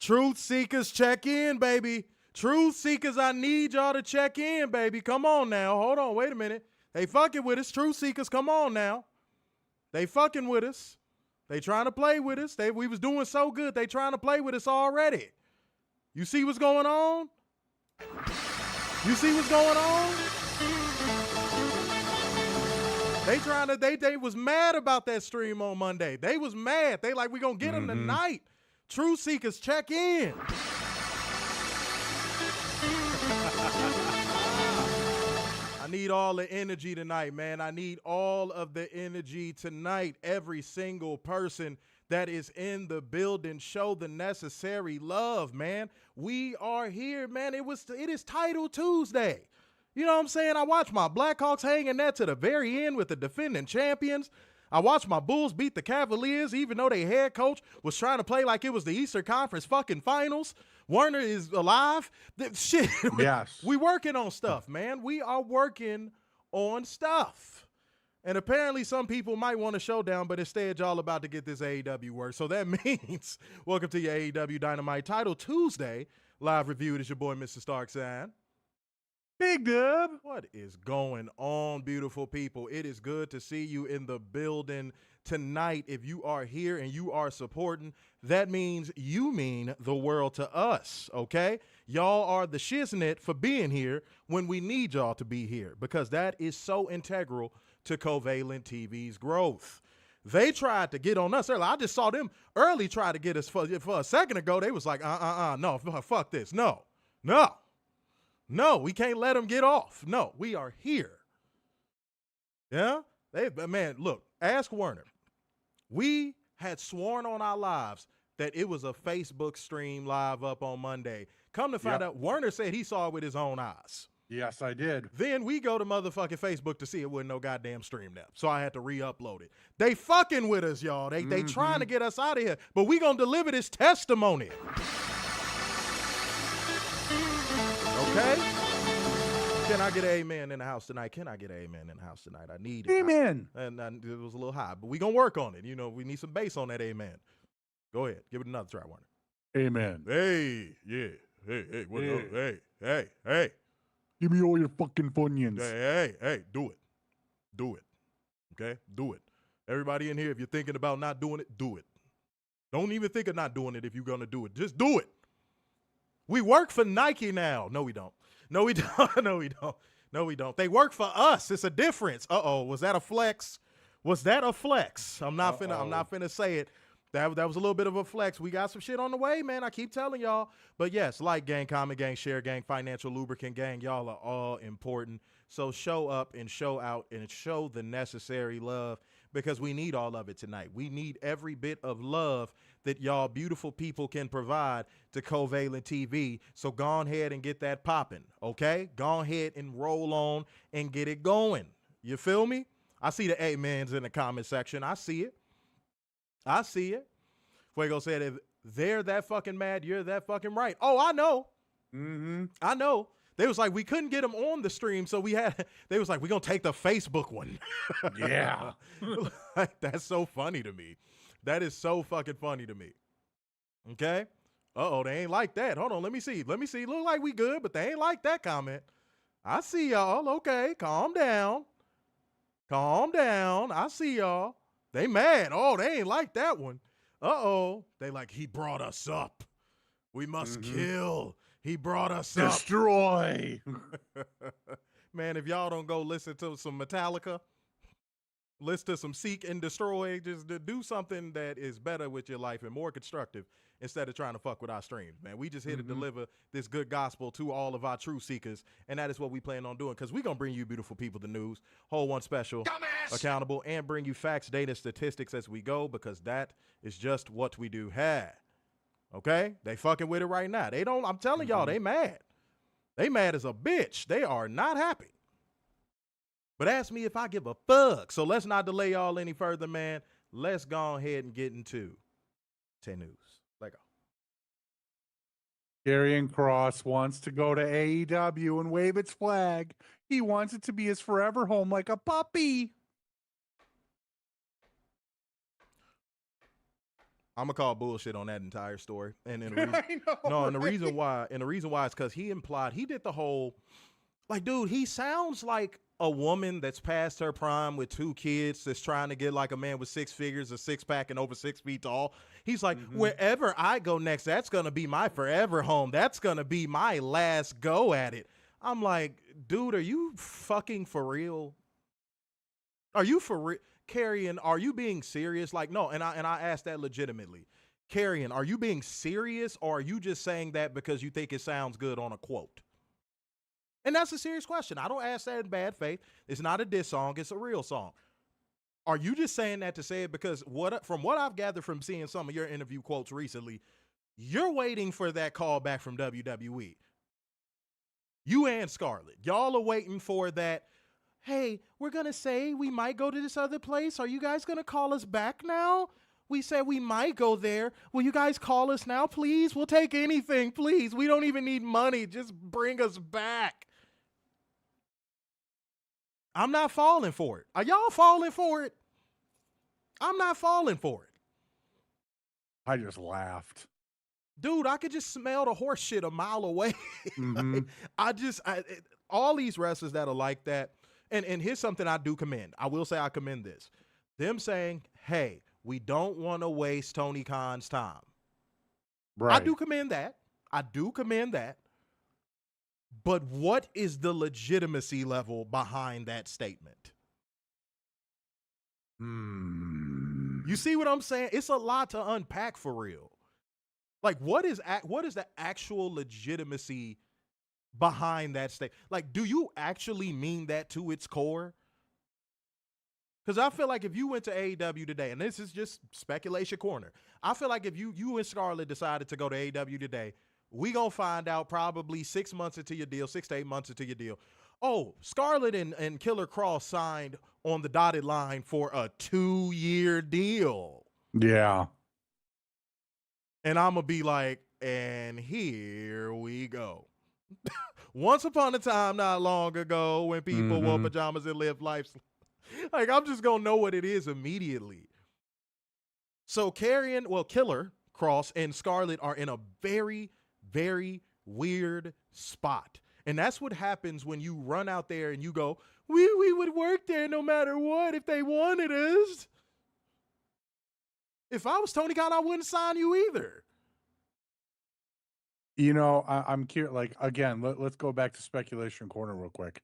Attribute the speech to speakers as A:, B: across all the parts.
A: Truth seekers, check in, baby. Truth seekers, I need y'all to check in, baby. Come on now. Hold on. Wait a minute. They fucking with us. Truth seekers, come on now. They fucking with us. They trying to play with us. We was doing so good. They trying to play with us already. You see what's going on? You see what's going on? They was mad about that stream on Monday. They was mad. They like, we gonna get them tonight. Truth seekers, check in. I need all the energy tonight, man. I need all of the energy tonight. Every single person that is in the building, show the necessary love, man. We are here, man. It is Title Tuesday. You know what I'm saying? I watched my Blackhawks hang in there to the very end with the defending champions. I watched my Bulls beat the Cavaliers, even though their head coach was trying to play like it was the Eastern Conference fucking finals. Werner is alive. Shit.
B: Yes.
A: We working on stuff, man. We are working on stuff. And apparently some people might want a showdown, but instead y'all about to get this AEW work. So that means welcome to your AEW Dynamite Title Tuesday live review. It is your boy, Mr. Starksign.
B: Big Dub.
A: What is going on, beautiful people? It is good to see you in the building tonight. If you are here and you are supporting, that means you mean the world to us, okay? Y'all are the shiznit for being here when we need y'all to be here, because that is so integral to Covalent TV's growth. They tried to get on us early. I just saw them early try to get us for a second ago. They was like, no, fuck this. No, we can't let them get off. No, we are here. Yeah? Man, look, ask Werner. We had sworn on our lives that it was a Facebook stream live up on Monday. Come to find out, Werner said he saw it with his own eyes.
B: Yes, I did.
A: Then we go to motherfucking Facebook to see it wasn't no goddamn stream now. So I had to re-upload it. They fucking with us, y'all. They trying to get us out of here. But we gonna deliver this testimony. Okay? Can I get an amen in the house tonight? Can I get an amen in the house tonight? I need it.
B: Amen.
A: And it was a little high, but we gonna work on it. You know, we need some bass on that amen. Go ahead. Give it another try, Warner.
B: Amen.
A: Hey, yeah. Hey, what up? Hey.
B: Give me all your fucking Funyuns.
A: Hey, do it. Do it. Okay? Do it. Everybody in here, if you're thinking about not doing it, do it. Don't even think of not doing it if you're gonna do it. Just do it. We work for Nike now. No, we don't. No, we don't. No, we don't. No, we don't. They work for us. It's a difference. Uh-oh. Was that a flex? Was that a flex? I'm not finna say it. That was a little bit of a flex. We got some shit on the way, man. I keep telling y'all. But yes, like gang, comment gang, share gang, financial lubricant gang. Y'all are all important. So show up and show out and show the necessary love, because we need all of it tonight. We need every bit of love that y'all beautiful people can provide to Covalent TV. So go ahead and get that popping, okay? Go ahead and roll on and get it going. You feel me? I see the amens in the comment section. I see it. Fuego said, if they're that fucking mad, you're that fucking right. Oh, I know. I know. They was like, we couldn't get them on the stream, so they was like, we're going to take the Facebook one.
B: Yeah.
A: Like, that's so funny to me. That is so fucking funny to me. Okay? Uh-oh, they ain't like that. Hold on, let me see. Look like we good, but they ain't like that comment. I see y'all. Okay, calm down. I see y'all. They mad. Oh, they ain't like that one. Uh-oh. They like, he brought us up. We must kill. He brought us up.
B: Destroy.
A: Man, if y'all don't go listen to some Metallica, listen to some Seek and Destroy, just to do something that is better with your life and more constructive instead of trying to fuck with our streams, man. We just here to deliver this good gospel to all of our true seekers, and that is what we plan on doing, because we're going to bring you beautiful people the news, whole one special, accountable, and bring you facts, data, statistics as we go, because that is just what we do. Okay? They fucking with it right now. They don't, I'm telling y'all, they mad. They mad as a bitch. They are not happy. But ask me if I give a fuck. So let's not delay y'all any further, man. Let's go ahead and get into 10 news. Let go.
B: Karrion Kross wants to go to AEW and wave its flag. He wants it to be his forever home like a puppy.
A: I'm gonna call bullshit on that entire story. And then the reason,
B: I know,
A: no,
B: right?
A: and the reason why is because he implied he did the whole, like, dude, he sounds like a woman that's past her prime with 2 kids that's trying to get like a man with 6 figures, a 6-pack, and over 6 feet tall. He's like, wherever I go next, that's gonna be my forever home. That's gonna be my last go at it. I'm like, dude, are you fucking for real? Are you for real? Carrion, are you being serious? Like, no, and I asked that legitimately. Carrion, are you being serious, or are you just saying that because you think it sounds good on a quote? And that's a serious question. I don't ask that in bad faith. It's not a diss song. It's a real song. Are you just saying that to say it because from what I've gathered from seeing some of your interview quotes recently, you're waiting for that call back from WWE. You and Scarlett. Y'all are waiting for that. Hey, we're going to say we might go to this other place. Are you guys going to call us back now? We said we might go there. Will you guys call us now, please? We'll take anything, please. We don't even need money. Just bring us back. I'm not falling for it. Are y'all falling for it? I'm not falling for it.
B: I just laughed.
A: Dude, I could just smell the horse shit a mile away. Like, all these wrestlers that are like that, and here's something I do commend. I will say I commend this. Them saying, hey, we don't want to waste Tony Khan's time.
B: Right.
A: I do commend that. But what is the legitimacy level behind that statement? You see what I'm saying? It's a lot to unpack for real. Like, what is the actual legitimacy behind that statement? Like, do you actually mean that to its core? Because I feel like if you went to AEW today, and this is just speculation corner, I feel like if you and Scarlett decided to go to AEW today, we gonna find out probably 6 months into your deal, 6 to 8 months into your deal. Oh, Scarlett and Killer Kross signed on the dotted line for a 2-year deal.
B: Yeah.
A: And I'm gonna be like, and here we go. Once upon a time, not long ago, when people wore pajamas and lived life, like, I'm just gonna know what it is immediately. So Killer Kross and Scarlett are in a very, very weird spot. And that's what happens when you run out there and you go, we would work there no matter what if they wanted us. If I was Tony Khan, I wouldn't sign you either.
B: You know, I'm curious. Like, again, let's go back to speculation corner real quick.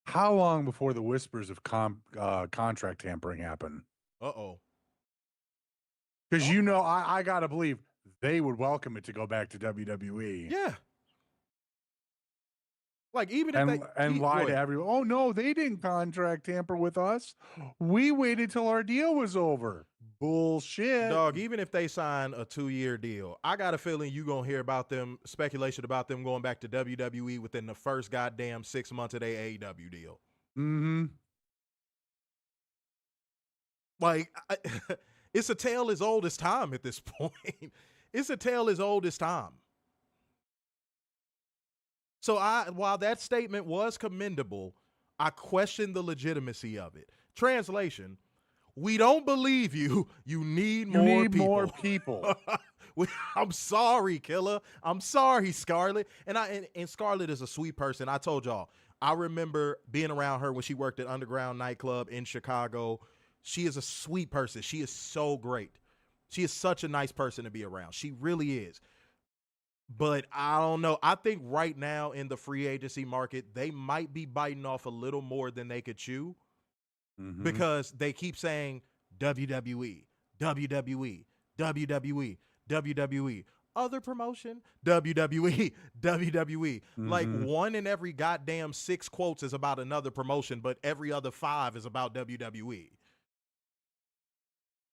B: How long before the whispers of contract tampering happen?
A: Uh-oh.
B: Because you know, I gotta believe they would welcome it to go back to WWE.
A: Yeah. Like, even if
B: lie to everyone. Oh no, they didn't contract tamper with us. We waited till our deal was over. Bullshit.
A: Dog, even if they sign a 2-year deal, I got a feeling you gonna hear about them, speculation about them going back to WWE within the first goddamn 6 months of their AEW deal. Like, it's a tale as old as time at this point. It's a tale as old as time. So while that statement was commendable, I question the legitimacy of it. Translation: we don't believe you. You need more people. I'm sorry, Killer. I'm sorry, Scarlett. And Scarlett is a sweet person. I told y'all, I remember being around her when she worked at Underground Nightclub in Chicago. She is a sweet person. She is so great. She is such a nice person to be around. She really is. But I don't know. I think right now in the free agency market, they might be biting off a little more than they could chew because they keep saying WWE, WWE, WWE, WWE, other promotion, WWE, WWE. Like, one in every goddamn 6 quotes is about another promotion, but every other 5 is about WWE.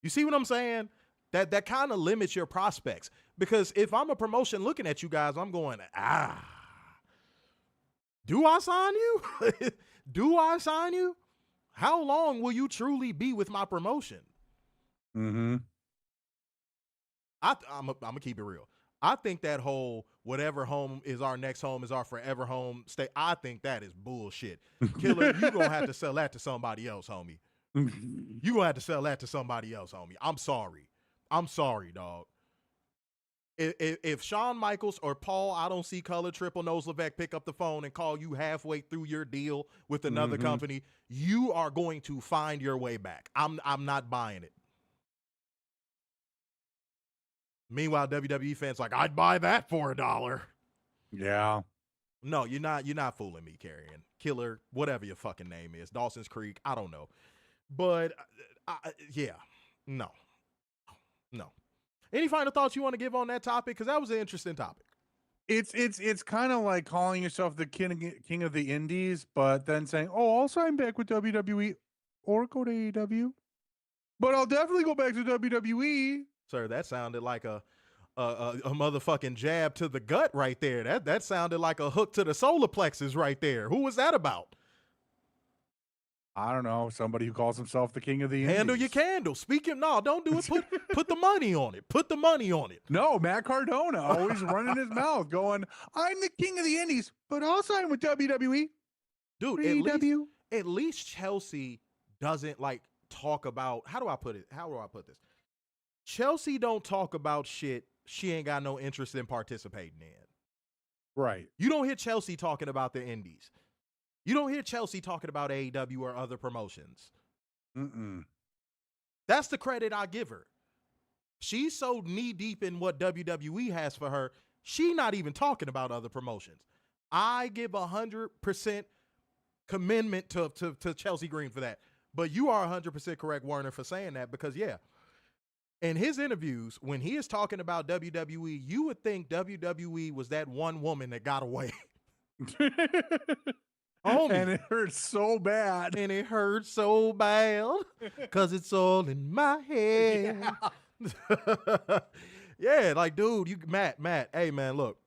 A: You see what I'm saying? That kind of limits your prospects. Because if I'm a promotion looking at you guys, I'm going, do I sign you? Do I sign you? How long will you truly be with my promotion? I'm going to keep it real. I think that whole whatever home is our next home is our forever home stay, I think that is bullshit. Killer, you going to have to sell that to somebody else, homie. You going to have to sell that to somebody else, homie. I'm sorry. I'm sorry, dog. If Shawn Michaels or Paul, I don't see color, Triple Nose Levesque pick up the phone and call you halfway through your deal with another company, you are going to find your way back. I'm not buying it. Meanwhile, WWE fans like, I'd buy that for $1.
B: Yeah.
A: No, you're not fooling me, Carrion. Killer, whatever your fucking name is. Dawson's Creek, I don't know. But, yeah, no. Any final thoughts you want to give on that topic? Because that was an interesting topic.
B: It's kind of like calling yourself the king of the indies, but then saying, oh, I'll sign back with WWE or go to AEW. But I'll definitely go back to WWE.
A: Sir, that sounded like a motherfucking jab to the gut right there. That sounded like a hook to the solar plexus right there. Who was that about?
B: I don't know. Somebody who calls himself the king of the indies.
A: Handle your candle. No, don't do it. Put the money on it. Put the money on it.
B: No, Matt Cardona always running his mouth going, I'm the king of the indies, but I'll sign with WWE.
A: Dude, at least Chelsea doesn't like talk about, how do I put this? Chelsea don't talk about shit she ain't got no interest in participating in.
B: Right.
A: You don't hear Chelsea talking about the indies. You don't hear Chelsea talking about AEW or other promotions. That's the credit I give her. She's so knee deep in what WWE has for her, she not even talking about other promotions. I give 100% commendment to Chelsea Green for that. But you are 100% correct, Werner, for saying that because, yeah, in his interviews, when he is talking about WWE, you would think WWE was that one woman that got away. Homie.
B: And it hurts so bad.
A: And it hurts so bad because it's all in my head. Yeah, like, dude, Matt, hey, man, look.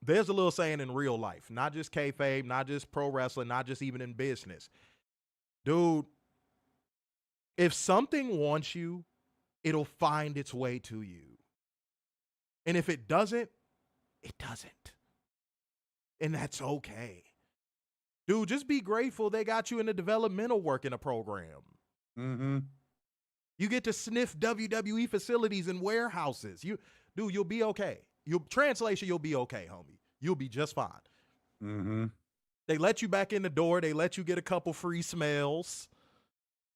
A: There's a little saying in real life, not just kayfabe, not just pro wrestling, not just even in business. Dude, if something wants you, it'll find its way to you. And if it doesn't, it doesn't. And that's okay. Dude, just be grateful they got you in the developmental work in a program. You get to sniff WWE facilities and warehouses. You'll be okay. Translation, you'll be okay, homie. You'll be just fine. They let you back in the door. They let you get a couple free smells.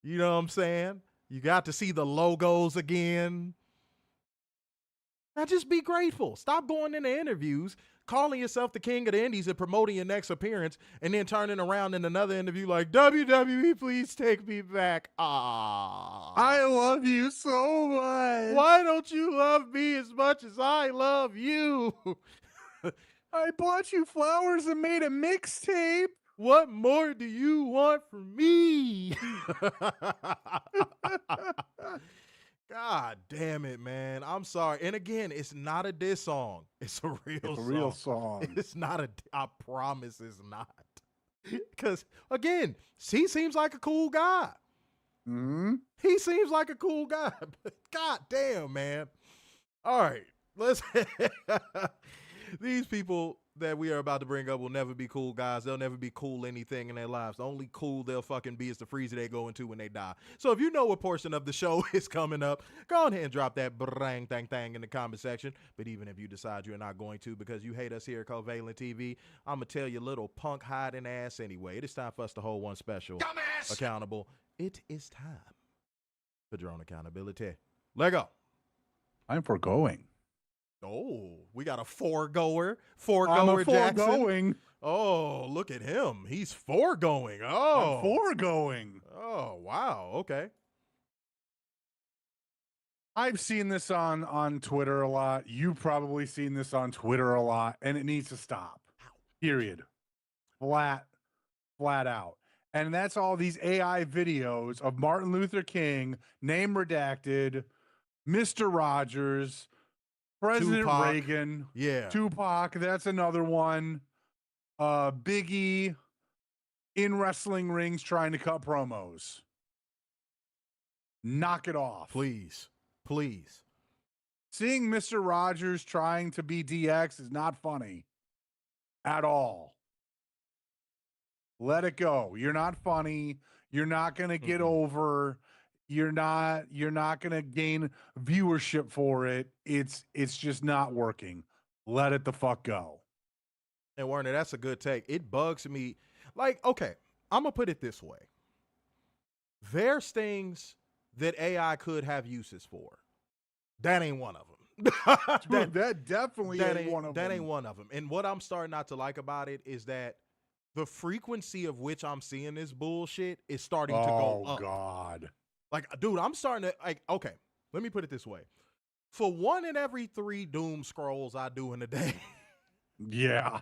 A: You know what I'm saying? You got to see the logos again. Now just be grateful. Stop going into interviews, calling yourself the king of the indies and promoting your next appearance, and then turning around in another interview like, WWE, please take me back.
B: I love you so much.
A: Why don't you love me as much as I love you?
B: I bought you flowers and made a mixtape.
A: What more do you want from me? God damn it, man. I'm sorry. And again, it's not a diss song. It's a real song. It's not I promise it's not. Because, again, he seems like a cool guy. He seems like a cool guy. But God damn, man. All right. These people that we are about to bring up will never be cool guys. They'll never be cool anything in their lives. The only cool they'll fucking be is the freezer they go into when they die. So if you know what portion of the show is coming up, go ahead and drop that brang thang thang in the comment section. But even if you decide you're not going to because you hate us here at CovalentTV, I'm going to tell you little punk hiding ass anyway. It is time for us to hold one special accountable. It is time for drone accountability. Let go.
B: I'm foregoing.
A: Oh, we got a foregoer
B: Jackson.
A: Foregoing. Oh, look at him. He's foregoing. Oh.
B: I'm foregoing.
A: Oh, wow. Okay.
B: I've seen this on Twitter a lot. You've probably seen this on Twitter a lot, and it needs to stop. Period. Flat out. And that's all these AI videos of Martin Luther King, name redacted, Mr. Rogers, President
A: Tupac.
B: Reagan,
A: Yeah.
B: Tupac, that's another one. Biggie in wrestling rings trying to cut promos. Knock it off.
A: Please.
B: Seeing Mr. Rogers trying to be DX is not funny at all. Let it go. You're not funny. You're not going to get over. You're not going to gain viewership for it. It's just not working. Let it the fuck go.
A: And Werner, that's a good take. It bugs me. Like, okay, I'm going to put it this way. There's things that AI could have uses for. That ain't one of them.
B: that definitely ain't one of them.
A: That ain't one of them. And what I'm starting not to like about it is that the frequency of which I'm seeing this bullshit is starting to go up.
B: Oh, God.
A: Like, dude, I'm starting to, like, okay, let me put it this way. For 1 in every 3 doom scrolls I do in a day.
B: Yeah.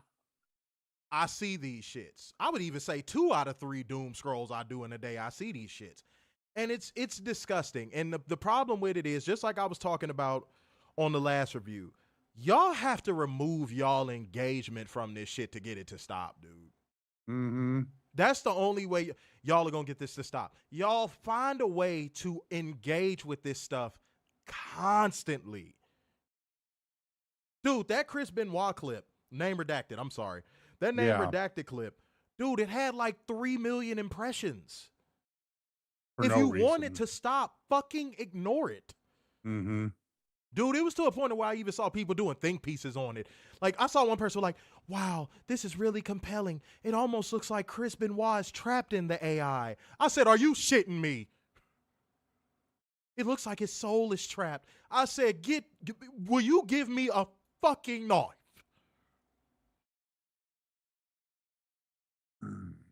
A: I see these shits. I would even say 2 out of 3 doom scrolls I do in a day, I see these shits. And it's disgusting. And the problem with it is, just like I was talking about on the last review, y'all have to remove y'all engagement from this shit to get it to stop, dude.
B: Mm-hmm.
A: That's the only way y'all are going to get this to stop. Y'all find a way to engage with this stuff constantly. Dude, that Chris Benoit clip, name redacted, I'm sorry. That name redacted clip, dude, it had like 3 million impressions. If you want it to stop, fucking ignore it.
B: Mm-hmm.
A: Dude, it was to a point where I even saw people doing think pieces on it. Like, I saw one person like, wow, this is really compelling. It almost looks like Chris Benoit is trapped in the AI. I said, are you shitting me? It looks like his soul is trapped. I said, will you give me a fucking knife?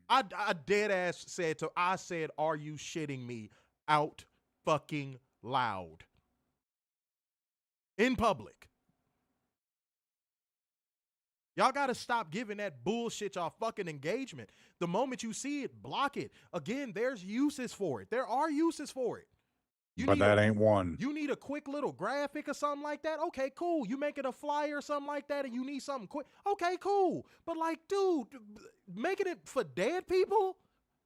A: I dead ass said are you shitting me out fucking loud? In public. Y'all got to stop giving that bullshit y'all fucking engagement. The moment you see it, block it. Again, there's uses for it. There are uses for it.
B: But that ain't one.
A: You need a quick little graphic or something like that? Okay, cool. You making a flyer or something like that and you need something quick? Okay, cool. But like, dude, making it for dead people?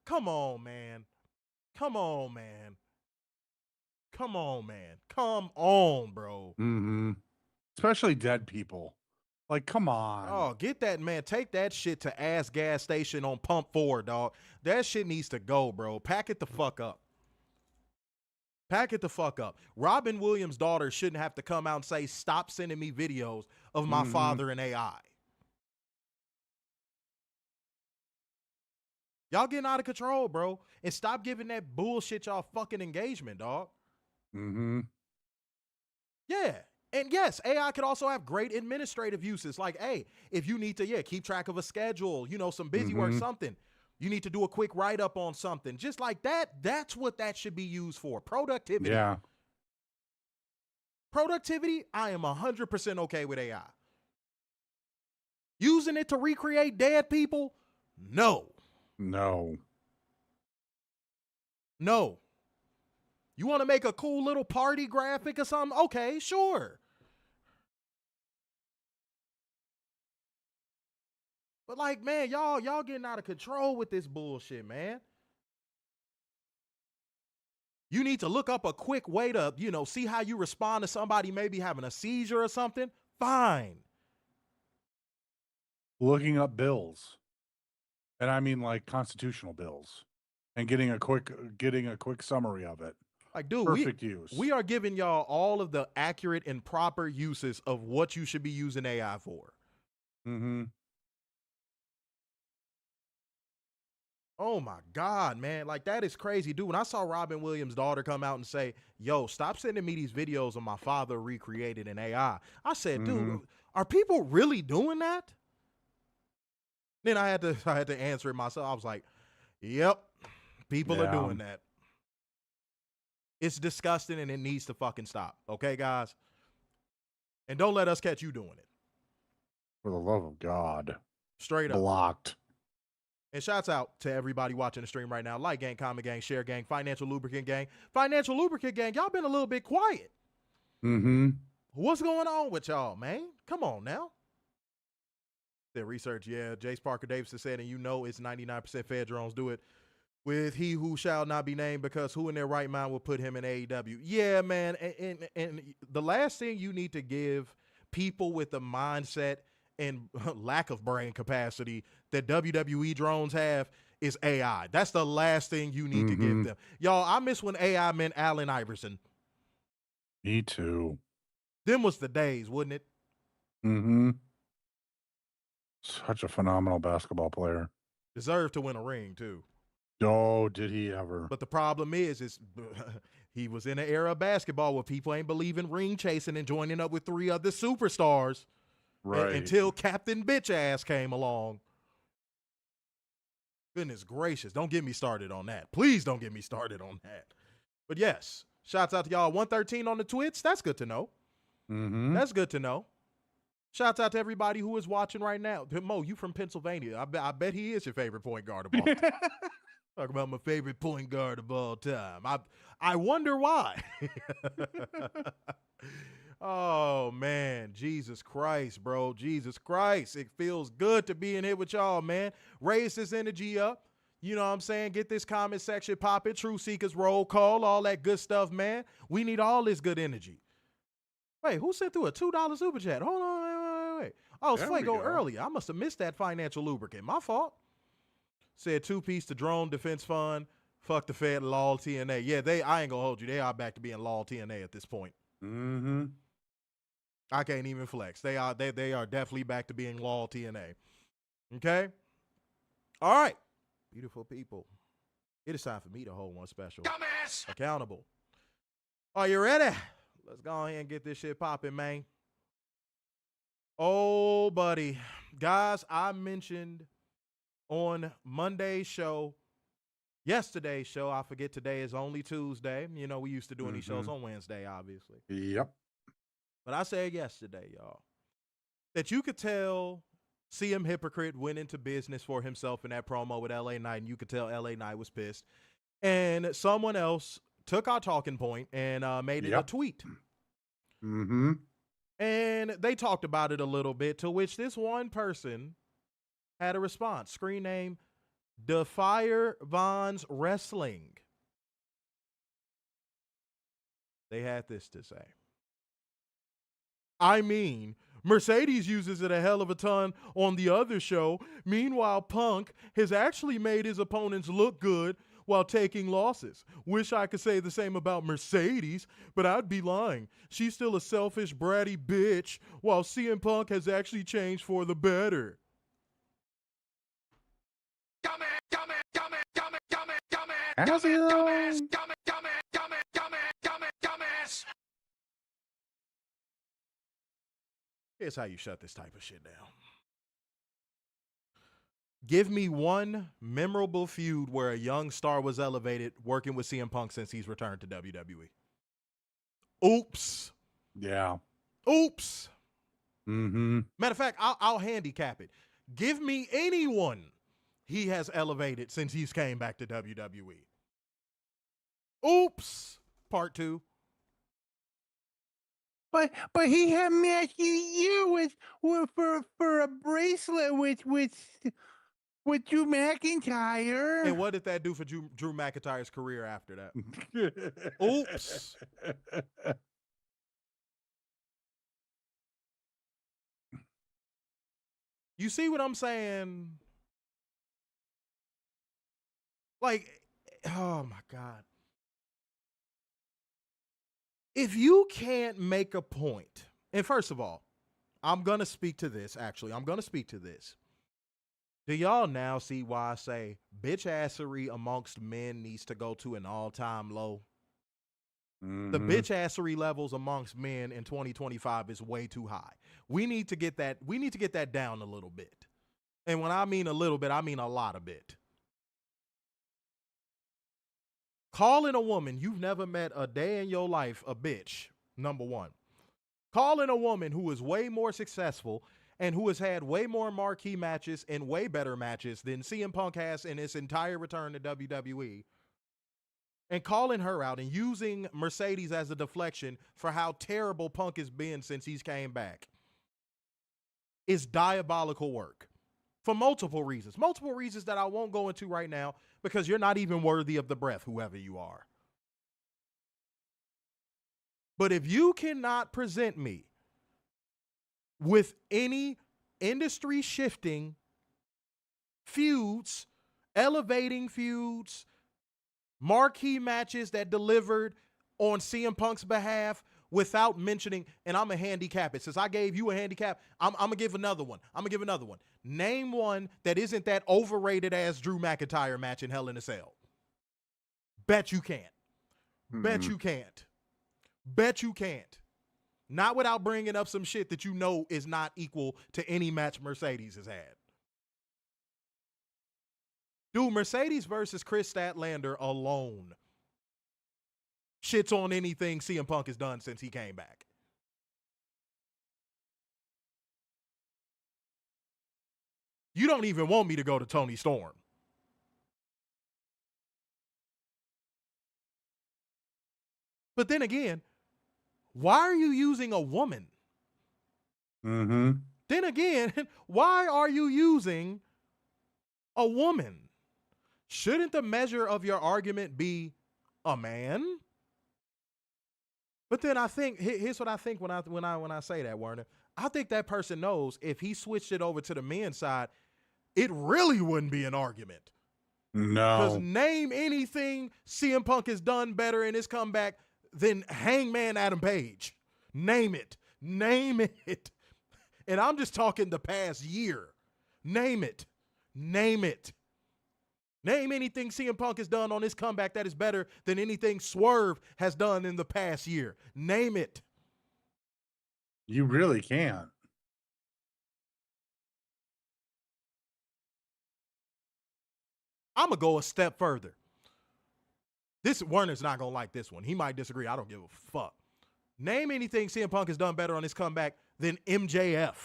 A: Come on, man. Come on, man. Come on, man. Come on, bro.
B: Mm-hmm. Especially dead people. Like, come on.
A: Oh, get that, man. Take that shit to ass gas station on pump 4, dog. That shit needs to go, bro. Pack it the fuck up. Pack it the fuck up. Robin Williams' daughter shouldn't have to come out and say, stop sending me videos of my father in AI. Y'all getting out of control, bro. And stop giving that bullshit y'all fucking engagement, dog.
B: Mm-hmm.
A: Yeah. And yes, AI could also have great administrative uses. Like, hey, if you need to, keep track of a schedule, some busy work, something. You need to do a quick write-up on something. Just like that, that's what that should be used for. Productivity.
B: Yeah.
A: Productivity, I am 100% okay with AI. Using it to recreate dead people? No.
B: No.
A: No. You want to make a cool little party graphic or something? Okay, sure. But like, man, y'all getting out of control with this bullshit, man. You need to look up a quick way to, see how you respond to somebody maybe having a seizure or something. Fine.
B: Looking up bills. And I mean like constitutional bills. And getting a quick summary of it.
A: Like, dude,
B: perfect use.
A: We are giving y'all all of the accurate and proper uses of what you should be using AI for.
B: Mm-hmm.
A: Oh my God, man. Like, that is crazy, dude. When I saw Robin Williams' daughter come out and say, yo, stop sending me these videos of my father recreated in AI. I said, dude, are people really doing that? Then I had to answer it myself. I was like, yep, people are doing that. It's disgusting and it needs to fucking stop. Okay, guys? And don't let us catch you doing it.
B: For the love of God.
A: Straight up.
B: Blocked.
A: And shouts out to everybody watching the stream right now. Like gang, comment gang, share gang, financial lubricant gang. Financial lubricant gang, y'all been a little bit quiet.
B: Mm-hmm.
A: What's going on with y'all, man? Come on now. The research, Jace Parker Davidson said, and it's 99% Fed drones do it with he who shall not be named, because who in their right mind will put him in AEW? Yeah, man. And the last thing you need to give people with the mindset and lack of brain capacity that WWE drones have is AI. That's the last thing you need to give them. Y'all, I miss when AI meant Allen Iverson.
B: Me too.
A: Them was the days, wouldn't it?
B: Mm-hmm. Such a phenomenal basketball player.
A: Deserved to win a ring, too.
B: Oh, did he ever?
A: But the problem is he was in an era of basketball where people ain't believing ring chasing and joining up with 3 other superstars.
B: Right.
A: Until Captain Bitch Ass came along. Goodness gracious. Don't get me started on that. Please don't get me started on that. But yes, shouts out to y'all. 113 on the Twitch. That's good to know.
B: Mm-hmm.
A: That's good to know. Shouts out to everybody who is watching right now. Mo, you from Pennsylvania. I bet he is your favorite point guard of all time. Talk about my favorite point guard of all time. I wonder why. Oh, man. Jesus Christ, bro. Jesus Christ. It feels good to be in here with y'all, man. Raise this energy up. You know what I'm saying? Get this comment section popping. True Seekers roll call. All that good stuff, man. We need all this good energy. Wait, who sent through a $2 super chat? Hold on, wait. Oh, Fuego earlier. I must have missed that financial lubricant. My fault. Said 2-piece to drone defense fund. Fuck the Fed, lol TNA. Yeah, I ain't gonna hold you. They are back to being lol TNA at this point.
B: Mm-hmm.
A: I can't even flex. They are definitely back to being lol TNA. Okay? All right. Beautiful people. It is time for me to hold one special.
C: Dumbass!
A: Accountable. Are you ready? Let's go ahead and get this shit popping, man. Oh, buddy. Guys, I mentioned on Monday's show, yesterday's show, I forget today is only Tuesday. You know, we used to doing these shows on Wednesday, obviously.
B: Yep.
A: But I said yesterday, y'all, that you could tell CM Hypocrite went into business for himself in that promo with LA Knight, and you could tell LA Knight was pissed. And someone else took our talking point and made it a tweet.
B: Mm-hmm.
A: And they talked about it a little bit, to which this one person had a response. Screen name, Defire Von's Wrestling. They had this to say. I mean, Mercedes uses it a hell of a ton on the other show. Meanwhile, Punk has actually made his opponents look good while taking losses. Wish I could say the same about Mercedes, but I'd be lying. She's still a selfish, bratty bitch, while CM Punk has actually changed for the better. Here's how you shut this type of shit down. Give me one memorable feud where a young star was elevated working with CM Punk since he's returned to WWE. Oops.
B: Yeah.
A: Oops.
B: Mm-hmm.
A: Matter of fact, I'll handicap it. Give me anyone he has elevated since he's came back to WWE. Oops. Part 2.
D: But he had matched you for a bracelet with Drew McIntyre.
A: And what did that do for Drew McIntyre's career after that? Oops. You see what I'm saying? Like, oh my God. If you can't make a point, and first of all, I'm going to speak to this, actually. I'm going to speak to this. Do y'all now see why I say bitch-assery amongst men needs to go to an all-time low?
B: Mm-hmm.
A: The bitch-assery levels amongst men in 2025 is way too high. We need to get that down a little bit. And when I mean a little bit, I mean a lot of bit. Calling a woman you've never met a day in your life a bitch, number one. Calling a woman who is way more successful and who has had way more marquee matches and way better matches than CM Punk has in his entire return to WWE, and calling her out and using Mercedes as a deflection for how terrible Punk has been since he's came back is diabolical work. For multiple reasons that I won't go into right now because you're not even worthy of the breath, whoever you are. But if you cannot present me with any industry shifting feuds elevating feuds, marquee matches that delivered on CM Punk's behalf without mentioning, and I'm a handicap it. Since I gave you a handicap, I'm going to give another one. Name one that isn't that overrated as Drew McIntyre match in Hell in a Cell. Bet you can't. Bet you can't. Bet you can't. Not without bringing up some shit that you know is not equal to any match Mercedes has had. Dude, Mercedes versus Chris Statlander alone shits on anything CM Punk has done since he came back. You don't even want me to go to Tony Storm. But then again, why are you using a woman? Then again, why are you using a woman? Shouldn't the measure of your argument be a man? But then I think, here's what I think when I say that, Werner. I think that person knows if he switched it over to the men's side, it really wouldn't be an argument.
B: No.
A: Because name anything CM Punk has done better in his comeback than Hangman Adam Page. Name it. Name it. And I'm just talking the past year. Name it. Name it. Name anything CM Punk has done on his comeback that is better than anything Swerve has done in the past year. Name it.
B: You really can't.
A: I'm going to go a step further. This Werner's not going to like this one. He might disagree. I don't give a fuck. Name anything CM Punk has done better on his comeback than MJF.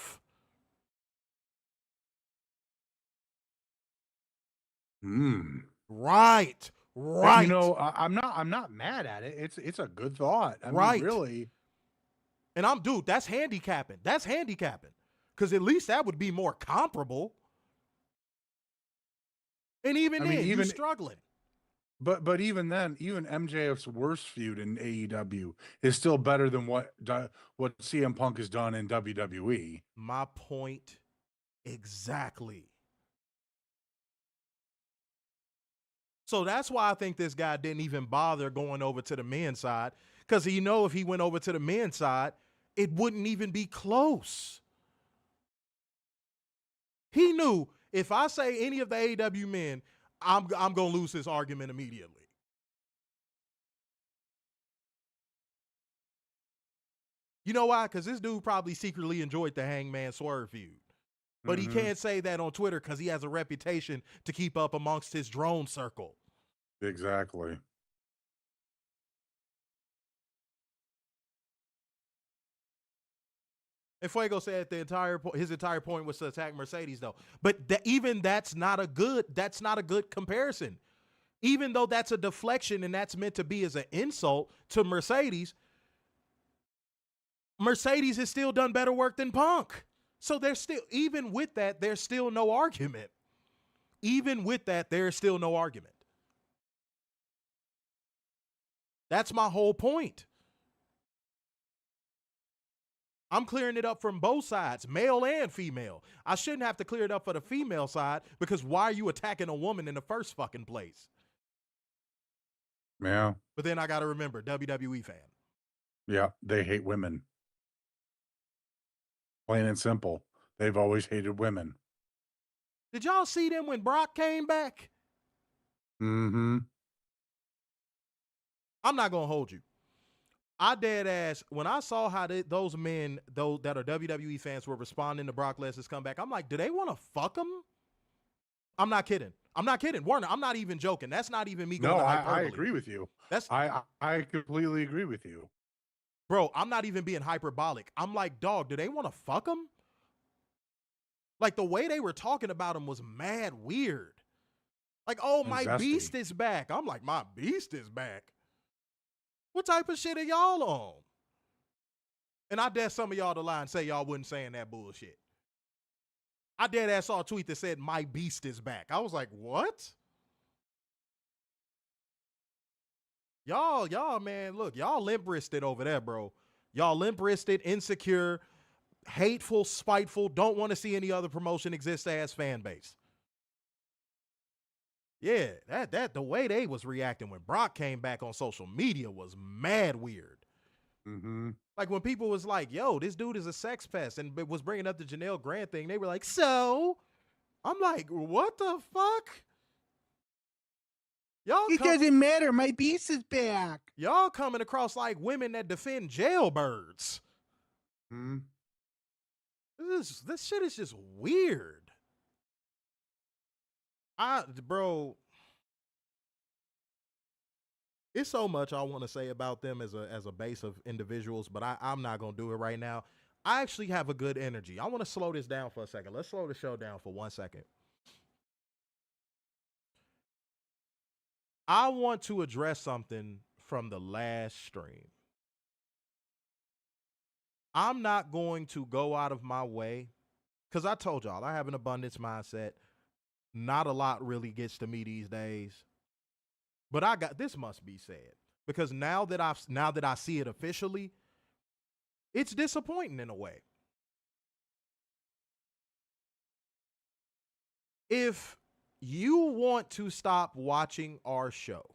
A: Right. Right.
B: You know, I'm not mad at it. It's a good thought. I mean, really.
A: And that's handicapping. That's handicapping. Because at least that would be more comparable. And even then, you're struggling.
B: But even then, even MJF's worst feud in AEW is still better than what CM Punk has done in WWE.
A: My point exactly. So that's why I think this guy didn't even bother going over to the men's side, because he know if he went over to the men's side, it wouldn't even be close. He knew if I say any of the AEW men, I'm going to lose this argument immediately. You know why? Because this dude probably secretly enjoyed the Hangman Swerve feud. But he can't say that on Twitter because he has a reputation to keep up amongst his drone circle.
B: Exactly.
A: And Fuego said his entire point was to attack Mercedes, though. But that's not a good comparison. Even though that's a deflection and that's meant to be as an insult to Mercedes, Mercedes has still done better work than Punk. So even with that, there's still no argument. Even with that, there's still no argument. That's my whole point. I'm clearing it up from both sides, male and female. I shouldn't have to clear it up for the female side because why are you attacking a woman in the first fucking place?
B: Yeah.
A: But then I got to remember, WWE fan.
B: Yeah, they hate women. Plain and simple. They've always hated women.
A: Did y'all see them when Brock came back?
B: Mm-hmm.
A: I'm not going to hold you. I dead ass, when I saw how those men that are WWE fans were responding to Brock Lesnar's comeback, I'm like, do they want to fuck him? I'm not kidding. Warner, I'm not even joking. That's not even me going to hyperbole.
B: I agree with you. I completely agree with you.
A: Bro, I'm not even being hyperbolic. I'm like, dog, do they want to fuck him? Like, the way they were talking about him was mad weird. Like, oh, my beast is back. I'm like, my beast is back? What type of shit are y'all on? And I dare some of y'all to lie and say y'all wasn't saying that bullshit. I dead ass saw a tweet that said, my beast is back. I was like, what? Y'all, man, look, y'all limp-wristed over there, bro. Y'all limp-wristed, insecure, hateful, spiteful, don't want to see any other promotion exist as fan base. Yeah, that the way they was reacting when Brock came back on social media was mad weird.
B: Mm-hmm.
A: Like when people was like, yo, this dude is a sex pest, and was bringing up the Janelle Grant thing, they were like, so? I'm like, what the fuck?
D: It doesn't matter. My beast is back.
A: Y'all coming across like women that defend jailbirds.
B: Mm-hmm.
A: This shit is just weird. Bro, it's so much I want to say about them as a base of individuals, but I'm not gonna do it right now. I actually have a good energy. I want to slow this down for a second. Let's slow the show down for 1 second. I want to address something from the last stream. I'm not going to go out of my way, because I told y'all I have an abundance mindset. Not a lot really gets to me these days. But this must be said, because now that I see it officially, it's disappointing in a way. If you want to stop watching our show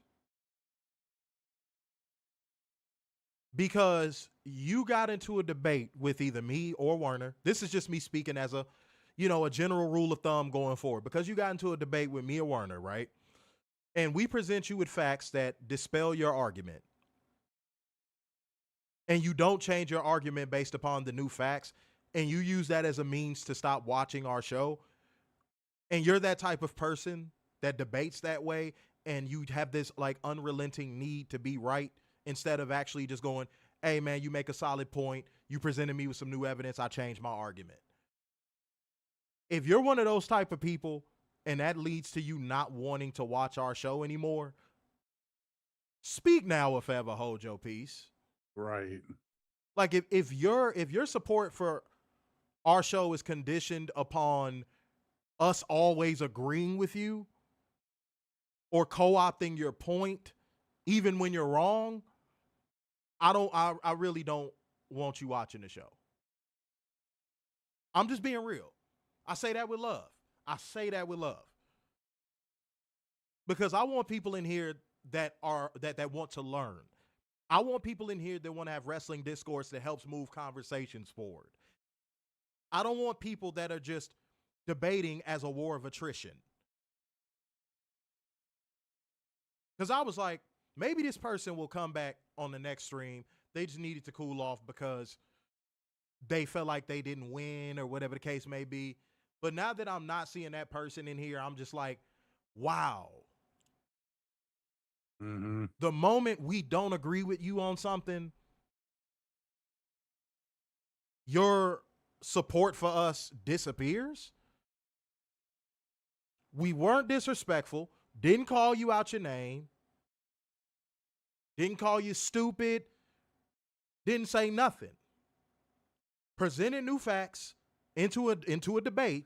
A: because you got into a debate with either me or Werner, this is just me speaking as a general rule of thumb going forward, because you got into a debate with me or Werner, right? And we present you with facts that dispel your argument, and you don't change your argument based upon the new facts, and you use that as a means to stop watching our show, and you're that type of person that debates that way, and you have this like unrelenting need to be right, instead of actually just going, hey man, you make a solid point, you presented me with some new evidence, I changed my argument. If you're one of those type of people, and that leads to you not wanting to watch our show anymore, speak now or forever hold your peace.
B: Right.
A: Like if your support for our show is conditioned upon us always agreeing with you or co-opting your point, even when you're wrong, I really don't want you watching the show. I'm just being real. I say that with love. Because I want people in here that want to learn. I want people in here that want to have wrestling discourse that helps move conversations forward. I don't want people that are just debating as a war of attrition. Because I was like, maybe this person will come back on the next stream. They just needed to cool off because they felt like they didn't win or whatever the case may be. But now that I'm not seeing that person in here, I'm just like, wow.
B: Mm-hmm.
A: The moment we don't agree with you on something, your support for us disappears. We weren't disrespectful, didn't call you out your name, didn't call you stupid, didn't say nothing. Presented new facts into a debate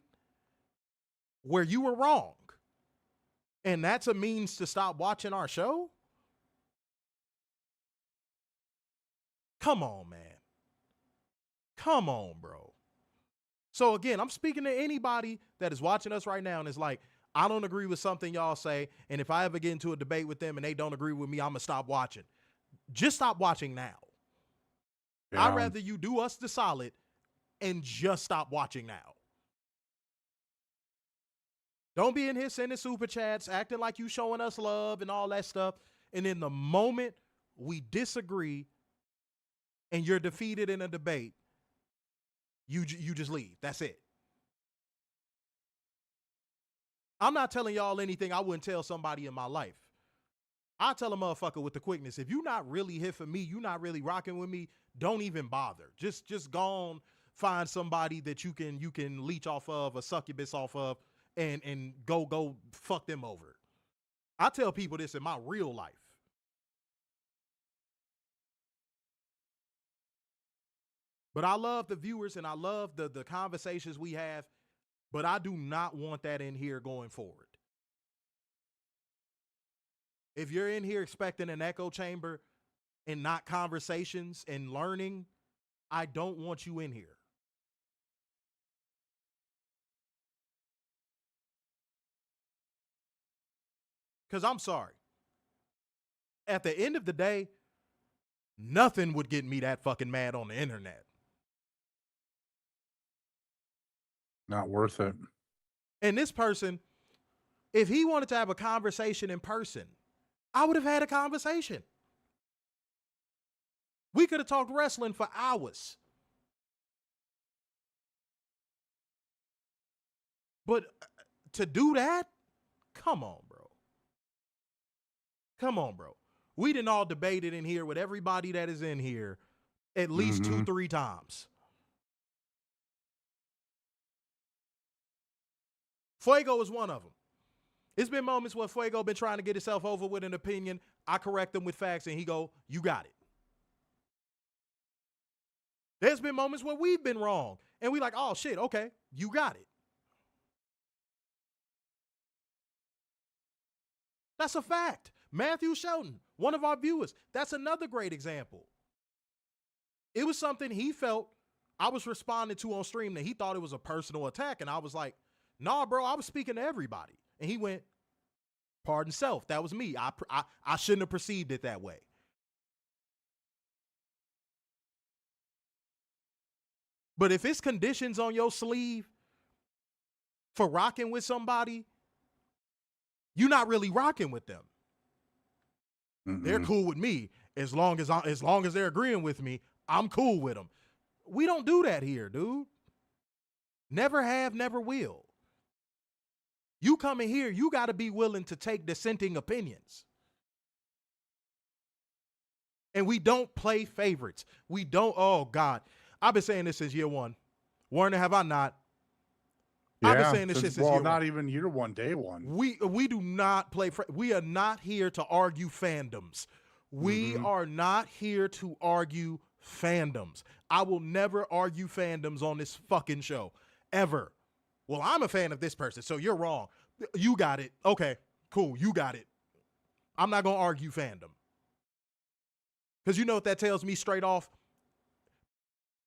A: where you were wrong. And that's a means to stop watching our show? Come on, man. Come on, bro. So again, I'm speaking to anybody that is watching us right now and is like, I don't agree with something y'all say, and if I ever get into a debate with them and they don't agree with me, I'm going to stop watching. Just stop watching now.
B: Yeah.
A: I'd rather you do us the solid and just stop watching now. Don't be in here sending super chats, acting like you showing us love and all that stuff. And in the moment we disagree and you're defeated in a debate, you just leave. That's it. I'm not telling y'all anything I wouldn't tell somebody in my life. I tell a motherfucker with the quickness, if you're not really here for me, you're not really rocking with me, don't even bother. Just go on, find somebody that you can leech off of or succubus off of and go fuck them over. I tell people this in my real life. But I love the viewers and I love the conversations we have, but I do not want that in here going forward. If you're in here expecting an echo chamber and not conversations and learning, I don't want you in here. Because I'm sorry. At the end of the day, nothing would get me that fucking mad on the internet.
B: Not worth it.
A: And this person, if he wanted to have a conversation in person, I would have had a conversation. We could have talked wrestling for hours. But to do that, come on, bro. Come on, bro. We done all debated in here with everybody that is in here at least 2-3 times. Fuego is one of them. It's been moments where Fuego been trying to get himself over with an opinion. I correct him with facts, and he go, you got it. There's been moments where we've been wrong, and we like, oh, shit, okay, you got it. That's a fact. Matthew Shelton, one of our viewers, that's another great example. It was something he felt I was responding to on stream that he thought it was a personal attack, and I was like, nah, bro, I was speaking to everybody. And he went, pardon self, that was me. I shouldn't have perceived it that way. But if it's conditions on your sleeve for rocking with somebody, you're not really rocking with them. They're cool with me. As long as they're agreeing with me, I'm cool with them. We don't do that here, dude. Never have, never will. You come in here, you got to be willing to take dissenting opinions. And we don't play favorites. We don't, oh God. I've been saying this since year one. Warner, have I not?
B: Yeah,
A: I've been saying this shit since year one.
B: Not even year one, day one.
A: We do not play, we are not here to argue fandoms. We are not here to argue fandoms. I will never argue fandoms on this fucking show, ever. Well, I'm a fan of this person, so you're wrong. You got it. Okay, cool, you got it. I'm not going to argue fandom. Because you know what that tells me straight off?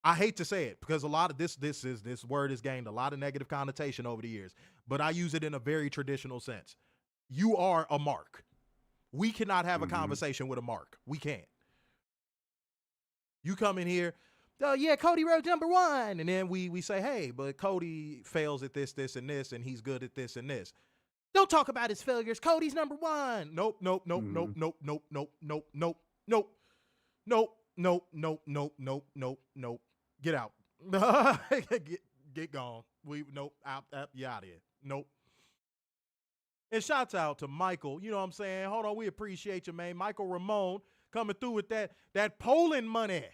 A: I hate to say it because a lot of this word has gained a lot of negative connotation over the years, but I use it in a very traditional sense. You are a mark. We cannot have a conversation with a mark. We can't. You come in here, oh yeah, Cody Rhodes #1, and then we say, hey, but Cody fails at this, and this, and he's good at this and this. Don't talk about his failures. Cody's #1. Nope. Get out. get gone. You out here. Nope. And shouts out to Michael. You know what I'm saying? Hold on, we appreciate you, man. Michael Ramon coming through with that Poland money.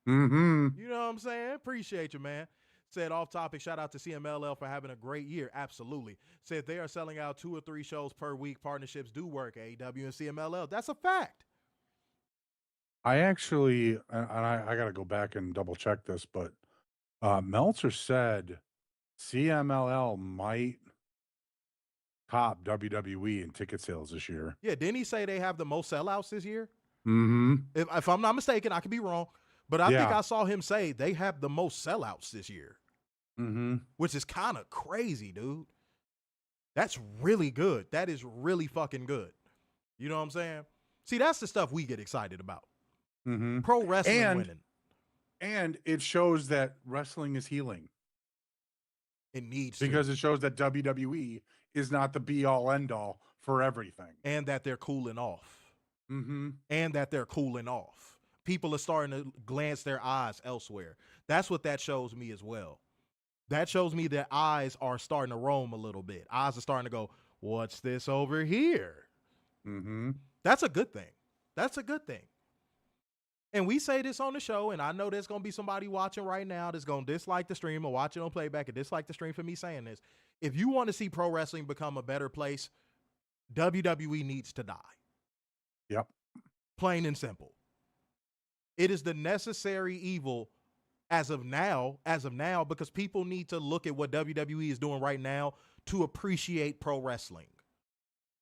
A: You know what I'm saying? Appreciate you, man. Said off topic, shout out to CMLL for having a great year. Absolutely. Said they are selling out 2 or 3 shows per week. Partnerships do work, AEW and CMLL. That's a fact.
B: I actually, and I got to go back and double check this, but Meltzer said CMLL might top WWE in ticket sales this year.
A: Yeah, didn't he say they have the most sellouts this year?
B: Mm-hmm.
A: If I'm not mistaken, I could be wrong, but I think I saw him say they have the most sellouts this year, which is kind of crazy, dude. That's really good. That is really fucking good. You know what I'm saying? See, that's the stuff we get excited about. Pro wrestling winning.
B: And it shows that wrestling is healing.
A: It needs
B: because it shows that WWE is not the be all end all for everything.
A: And that they're cooling off. And that they're cooling off. People are starting to glance their eyes elsewhere. That's what that shows me as well. That shows me that eyes are starting to roam a little bit. Eyes are starting to go, what's this over here? That's a good thing. That's a good thing. And we say this on the show, and I know there's going to be somebody watching right now that's going to dislike the stream or watch it on playback and dislike the stream for me saying this. If you want to see pro wrestling become a better place, WWE needs to die.
B: Yep.
A: Plain and simple. It is the necessary evil as of now, because people need to look at what WWE is doing right now to appreciate pro wrestling.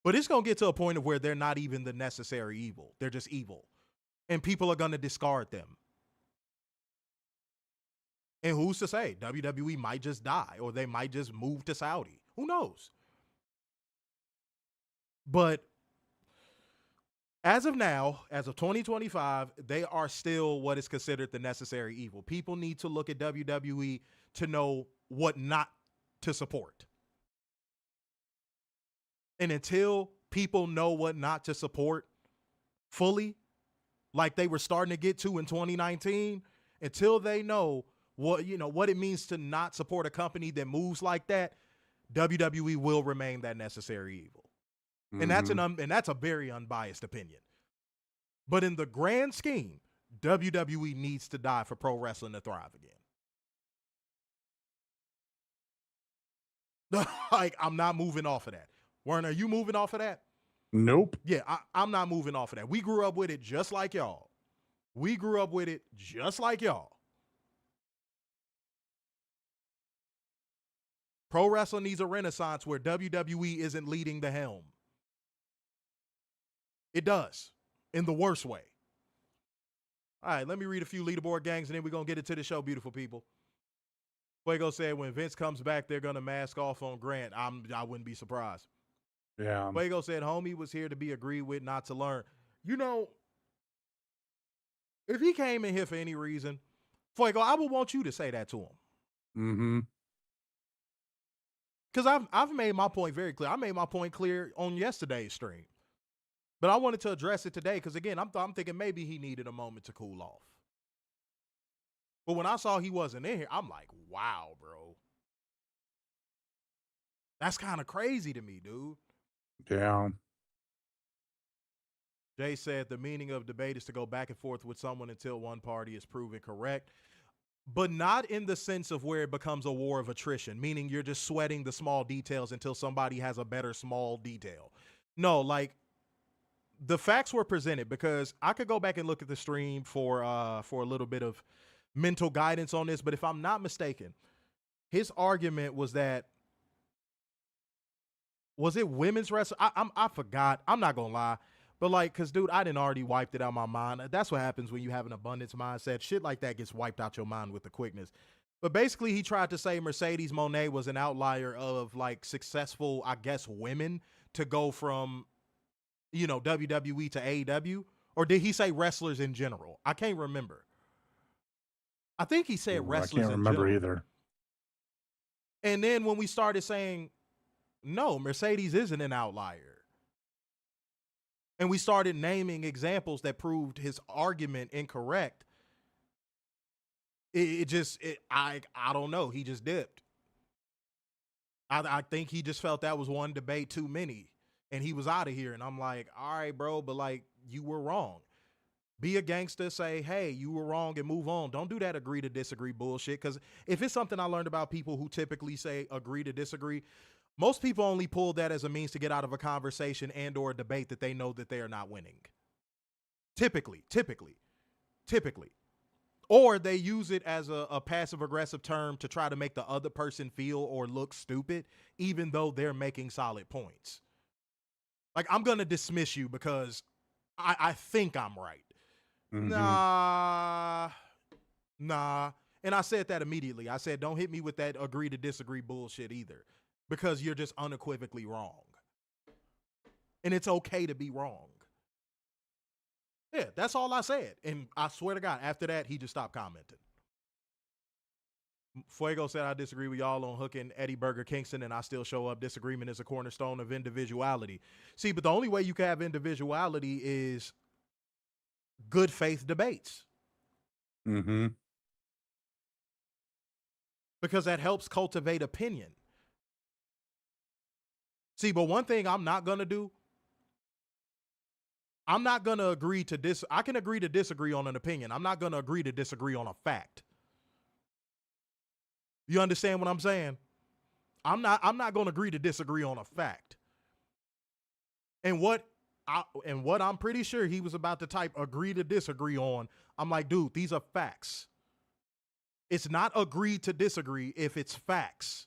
A: But it's going to get to a point of where they're not even the necessary evil. They're just evil. And people are going to discard them. And who's to say? WWE might just die, or they might just move to Saudi. Who knows? But As of now, as of 2025, they are still what is considered the necessary evil. People need to look at WWE to know what not to support. And until people know what not to support fully, like they were starting to get to in 2019, until they know what it means to not support a company that moves like that, WWE will remain that necessary evil. And that's a very unbiased opinion. But in the grand scheme, WWE needs to die for pro wrestling to thrive again. Like, I'm not moving off of that. Warren, are you moving off of that?
B: Nope.
A: Yeah, I'm not moving off of that. We grew up with it just like y'all. Pro wrestling needs a renaissance where WWE isn't leading the helm. It does, in the worst way. All right, let me read a few leaderboard gangs, and then we're going to get into the show, beautiful people. Fuego said when Vince comes back, they're going to mask off on Grant. I wouldn't be surprised.
B: Yeah.
A: Fuego said homie was here to be agreed with, not to learn. You know, if he came in here for any reason, Fuego, I would want you to say that to him.
B: Mm-hmm.
A: Because I've made my point very clear. I made my point clear on yesterday's stream. But I wanted to address it today because, again, I'm thinking maybe he needed a moment to cool off. But when I saw he wasn't in here, I'm like, wow, bro. That's kind of crazy to me, dude.
B: Yeah.
A: Jay said the meaning of debate is to go back and forth with someone until one party is proven correct, but not in the sense of where it becomes a war of attrition, meaning you're just sweating the small details until somebody has a better small detail. No, like, the facts were presented, because I could go back and look at the stream for a little bit of mental guidance on this, but if I'm not mistaken, his argument was that, was it women's wrestling? I forgot. I'm not gonna lie, but like, cause dude, I didn't already wiped it out of my mind. That's what happens when you have an abundance mindset. Shit like that gets wiped out your mind with the quickness. But basically, he tried to say Mercedes Moné was an outlier of like successful, I guess, women to go from, WWE to AEW, or did he say wrestlers in general? I can't remember. I think he said wrestlers in general.
B: I can't remember either.
A: And then when we started saying, no, Mercedes isn't an outlier, and we started naming examples that proved his argument incorrect, I don't know. He just dipped. I think he just felt that was one debate too many. And he was out of here. And I'm like, all right, bro, but like, you were wrong. Be a gangster, say, hey, you were wrong, and move on. Don't do that agree to disagree bullshit. Because if it's something I learned about people who typically say agree to disagree, most people only pull that as a means to get out of a conversation and or a debate that they know that they are not winning. Typically. Or they use it as a passive-aggressive term to try to make the other person feel or look stupid, even though they're making solid points. Like, I'm going to dismiss you because I think I'm right. Mm-hmm. Nah. And I said that immediately. I said, don't hit me with that agree to disagree bullshit either, because you're just unequivocally wrong. And it's okay to be wrong. Yeah, that's all I said. And I swear to God, after that, he just stopped commenting. Fuego said, I disagree with y'all on hooking Eddie Burger Kingston, and I still show up. Disagreement is a cornerstone of individuality. See, but the only way you can have individuality is good faith debates.
B: Mm-hmm.
A: Because that helps cultivate opinion. See, but one thing I'm not going to do, I'm not going to agree to this. I can agree to disagree on an opinion. I'm not going to agree to disagree on a fact. You understand what I'm saying? I'm not going to agree to disagree on a fact. And what I'm pretty sure he was about to type agree to disagree on, I'm like, dude, these are facts. It's not agree to disagree if it's facts.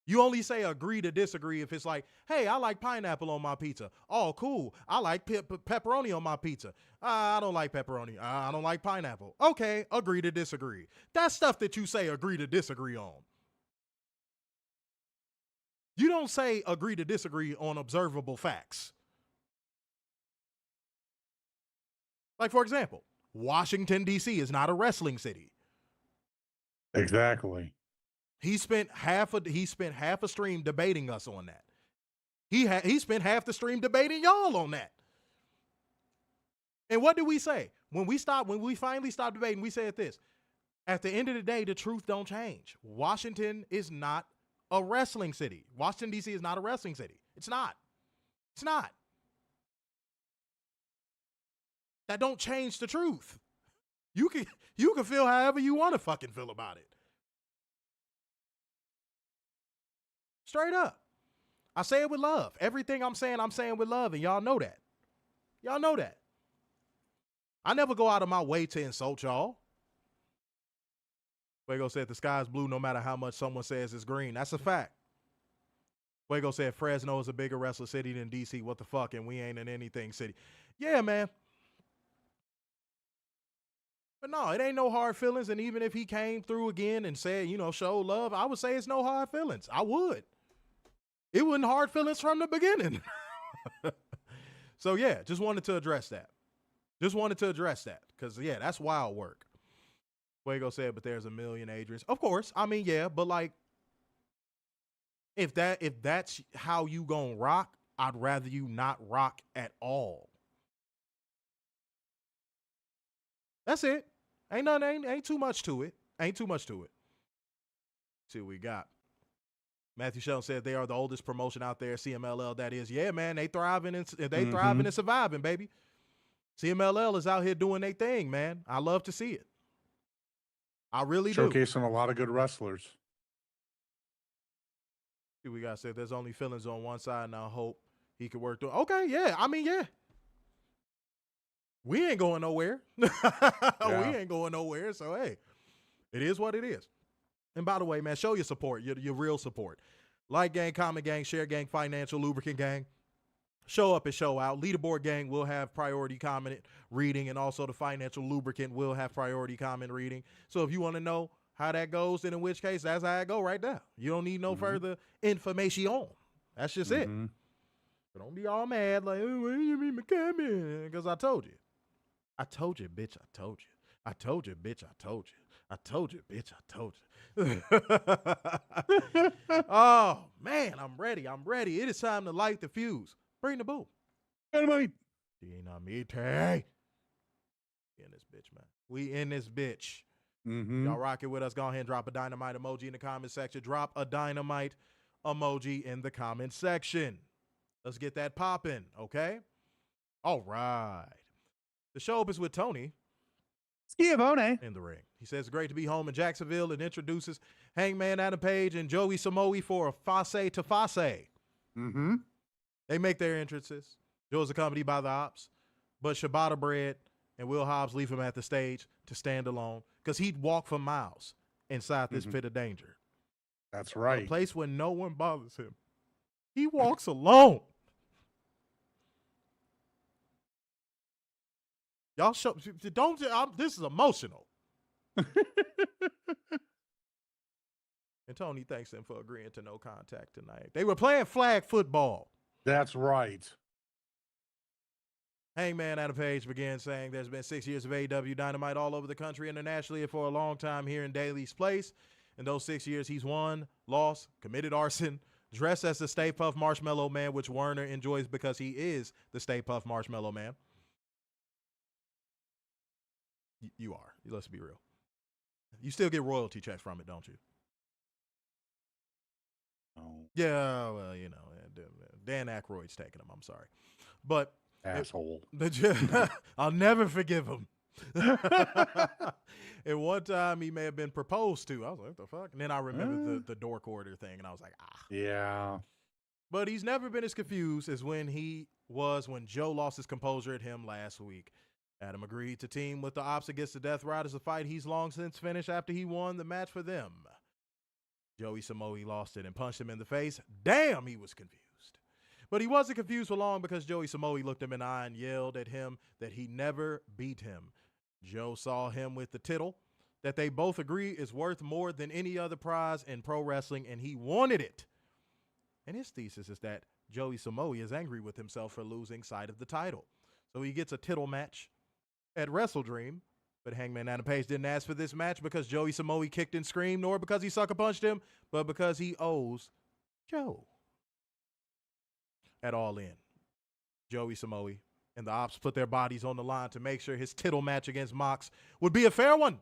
A: You only say agree to disagree if it's like, hey, I like pineapple on my pizza. Oh, cool. I like pepperoni on my pizza. I don't like pepperoni. I don't like pineapple. Okay, agree to disagree. That's stuff that you say agree to disagree on. You don't say agree to disagree on observable facts. Like, for example, Washington, D.C. is not a wrestling city.
B: Exactly.
A: He spent half a stream debating us on that. He spent half the stream debating y'all on that. And what did we say? When we finally stopped debating, we said this. At the end of the day, the truth don't change. Washington is not a wrestling city. Washington, D.C. is not a wrestling city. It's not. It's not. That don't change the truth. You can feel however you want to fucking feel about it. Straight up. I say it with love. Everything I'm saying with love, and y'all know that. Y'all know that. I never go out of my way to insult y'all. Fuego said the sky's blue no matter how much someone says it's green. That's a fact. Fuego said Fresno is a bigger wrestler city than DC. What the fuck? And we ain't in anything city. Yeah, man. But no, it ain't no hard feelings. And even if he came through again and said, show love, I would say it's no hard feelings. I would. It wasn't hard feelings from the beginning. So, yeah, just wanted to address that. Because, yeah, that's wild work. Fuego said, but there's a million Adrians. Of course. I mean, yeah, but like, if that's how you gonna rock, I'd rather you not rock at all. That's it. Ain't too much to it. See what we got. Matthew Shelton said they are the oldest promotion out there, CMLL, that is. Yeah, man, they thriving and surviving, baby. CMLL is out here doing their thing, man. I love to see it. I really do.
B: Showcasing a lot of good wrestlers.
A: See, we got to say there's only feelings on one side, and I hope he could work through. Okay, yeah. I mean, yeah. We ain't going nowhere.
B: Yeah.
A: We ain't going nowhere. So, hey, it is what it is. And by the way, man, show your support, your real support. Like gang, comment gang, share gang, financial lubricant gang. Show up and show out. Leaderboard gang will have priority comment reading, and also the financial lubricant will have priority comment reading. So if you want to know how that goes, then in which case, that's how it go right there. You don't need no further information. That's just it. But don't be all mad like, oh, what do you mean my comment? Because I told you. I told you, bitch, I told you. I told you, bitch, I told you. I told you, bitch, I told you. Oh, man, I'm ready. It is time to light the fuse. Bring the boo.
B: Dynamite.
A: Dynamite. We in this bitch, man. We in this bitch. Y'all rock it with us. Go ahead and drop a dynamite emoji in the comment section. Drop a dynamite emoji in the comment section. Let's get that popping, okay? All right. The show opens with Tony
D: Schiavone
A: in the ring. He says, great to be home in Jacksonville, and introduces Hangman Adam Page and Joey Samoa for a face to face. They make their entrances. Joe's accompanied by the Ops, but Shibata Bread and Will Hobbs leave him at the stage to stand alone because he'd walk for miles inside this pit of danger.
B: That's right.
A: A place where no one bothers him. He walks alone. Y'all this is emotional. And Tony thanks him for agreeing to no contact tonight. They were playing flag football.
B: That's right.
A: Hangman Adam Page began saying there's been 6 years of AEW Dynamite all over the country, internationally, and for a long time here in Daly's Place. In those 6 years, he's won, lost, committed arson, dressed as the Stay Puft Marshmallow Man, which Werner enjoys because he is the Stay Puft Marshmallow Man. You are. Let's be real. You still get royalty checks from it, don't you?
B: Oh.
A: Yeah, well, Dan Aykroyd's taking them. I'm sorry. But
B: asshole.
A: I'll never forgive him. And one time he may have been proposed to. I was like, what the fuck? And then I remember the dork order thing, and I was like,
B: Yeah.
A: But he's never been as confused as when he was when Joe lost his composure at him last week. Adam agreed to team with the Ops against the Death Riders, a fight he's long since finished after he won the match for them. Joey Samoa lost it and punched him in the face. Damn, he was confused. But he wasn't confused for long because Joey Samoa looked him in the eye and yelled at him that he never beat him. Joe saw him with the tittle that they both agree is worth more than any other prize in pro wrestling, and he wanted it. And his thesis is that Joey Samoa is angry with himself for losing sight of the title. So he gets a tittle match at Wrestle Dream. But Hangman Adam Page didn't ask for this match because Joey Samoa kicked and screamed, nor because he sucker punched him, but because he owes Joe. At All In, Joey Samoa and the Ops put their bodies on the line to make sure his tittle match against Mox would be a fair one.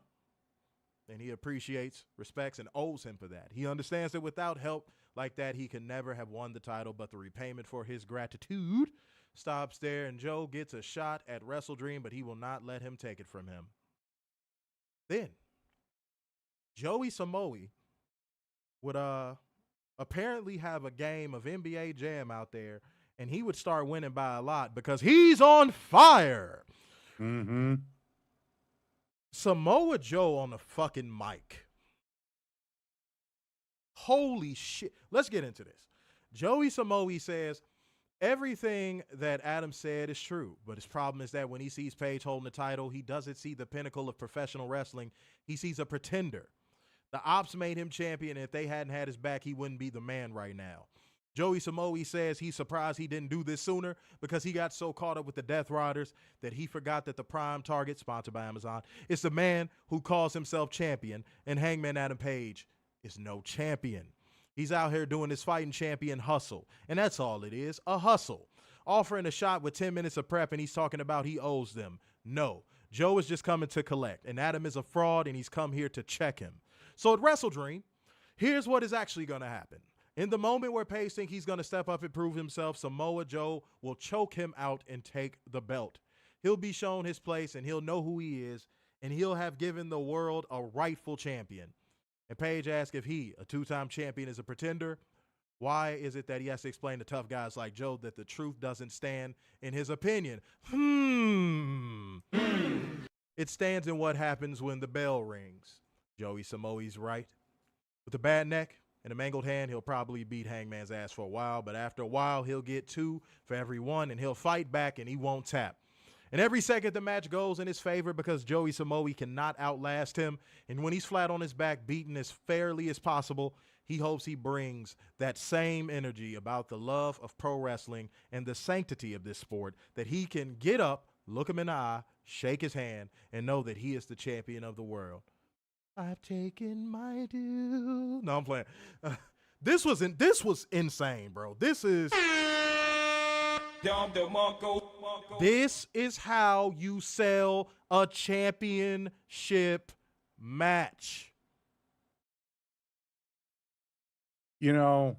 A: And he appreciates, respects, and owes him for that. He understands that without help like that, he can never have won the title, but the repayment for his gratitude stops there, and Joe gets a shot at Wrestle Dream, but he will not let him take it from him. Then, Joey Samoa would apparently have a game of NBA Jam out there, and he would start winning by a lot because he's on fire.
B: Mm-hmm.
A: Samoa Joe on the fucking mic. Holy shit. Let's get into this. Joey Samoa says, everything that Adam said is true, but his problem is that when he sees Page holding the title, he doesn't see the pinnacle of professional wrestling. He sees a pretender. The Ops made him champion, and if they hadn't had his back, he wouldn't be the man right now. Joey Samoa says he's surprised he didn't do this sooner because he got so caught up with the Death Riders that he forgot that the prime target, sponsored by Amazon, is the man who calls himself champion, and Hangman Adam Page is no champion. He's out here doing his fighting champion hustle, and that's all it is, a hustle. Offering a shot with 10 minutes of prep, and he's talking about he owes them. No, Joe is just coming to collect, and Adam is a fraud, and he's come here to check him. So at Wrestle Dream, here's what is actually going to happen. In the moment where Page thinks he's going to step up and prove himself, Samoa Joe will choke him out and take the belt. He'll be shown his place, and he'll know who he is, and he'll have given the world a rightful champion. And Page asks if he, a two-time champion, is a pretender. Why is it that he has to explain to tough guys like Joe that the truth doesn't stand in his opinion? It stands in what happens when the bell rings. Joey Samoa's right. With a bad neck and a mangled hand, he'll probably beat Hangman's ass for a while, but after a while, he'll get 2 for every 1, and he'll fight back, and he won't tap. And every second the match goes in his favor because Joey Samoa cannot outlast him. And when he's flat on his back, beaten as fairly as possible, he hopes he brings that same energy about the love of pro wrestling and the sanctity of this sport, that he can get up, look him in the eye, shake his hand, and know that he is the champion of the world. I've taken my due. No, I'm playing. This was insane, bro. This is how you sell a championship match.
B: You know,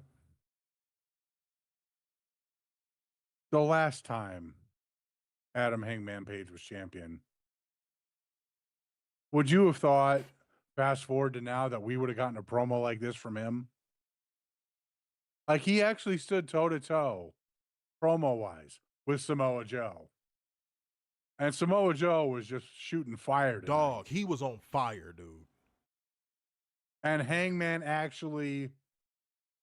B: the last time Adam Hangman Page was champion, would you have thought, fast forward to now, that we would have gotten a promo like this from him? Like, he actually stood toe-to-toe, promo-wise, with Samoa Joe. And Samoa Joe was just shooting fire tonight.
A: Dog, he was on fire, dude.
B: And Hangman actually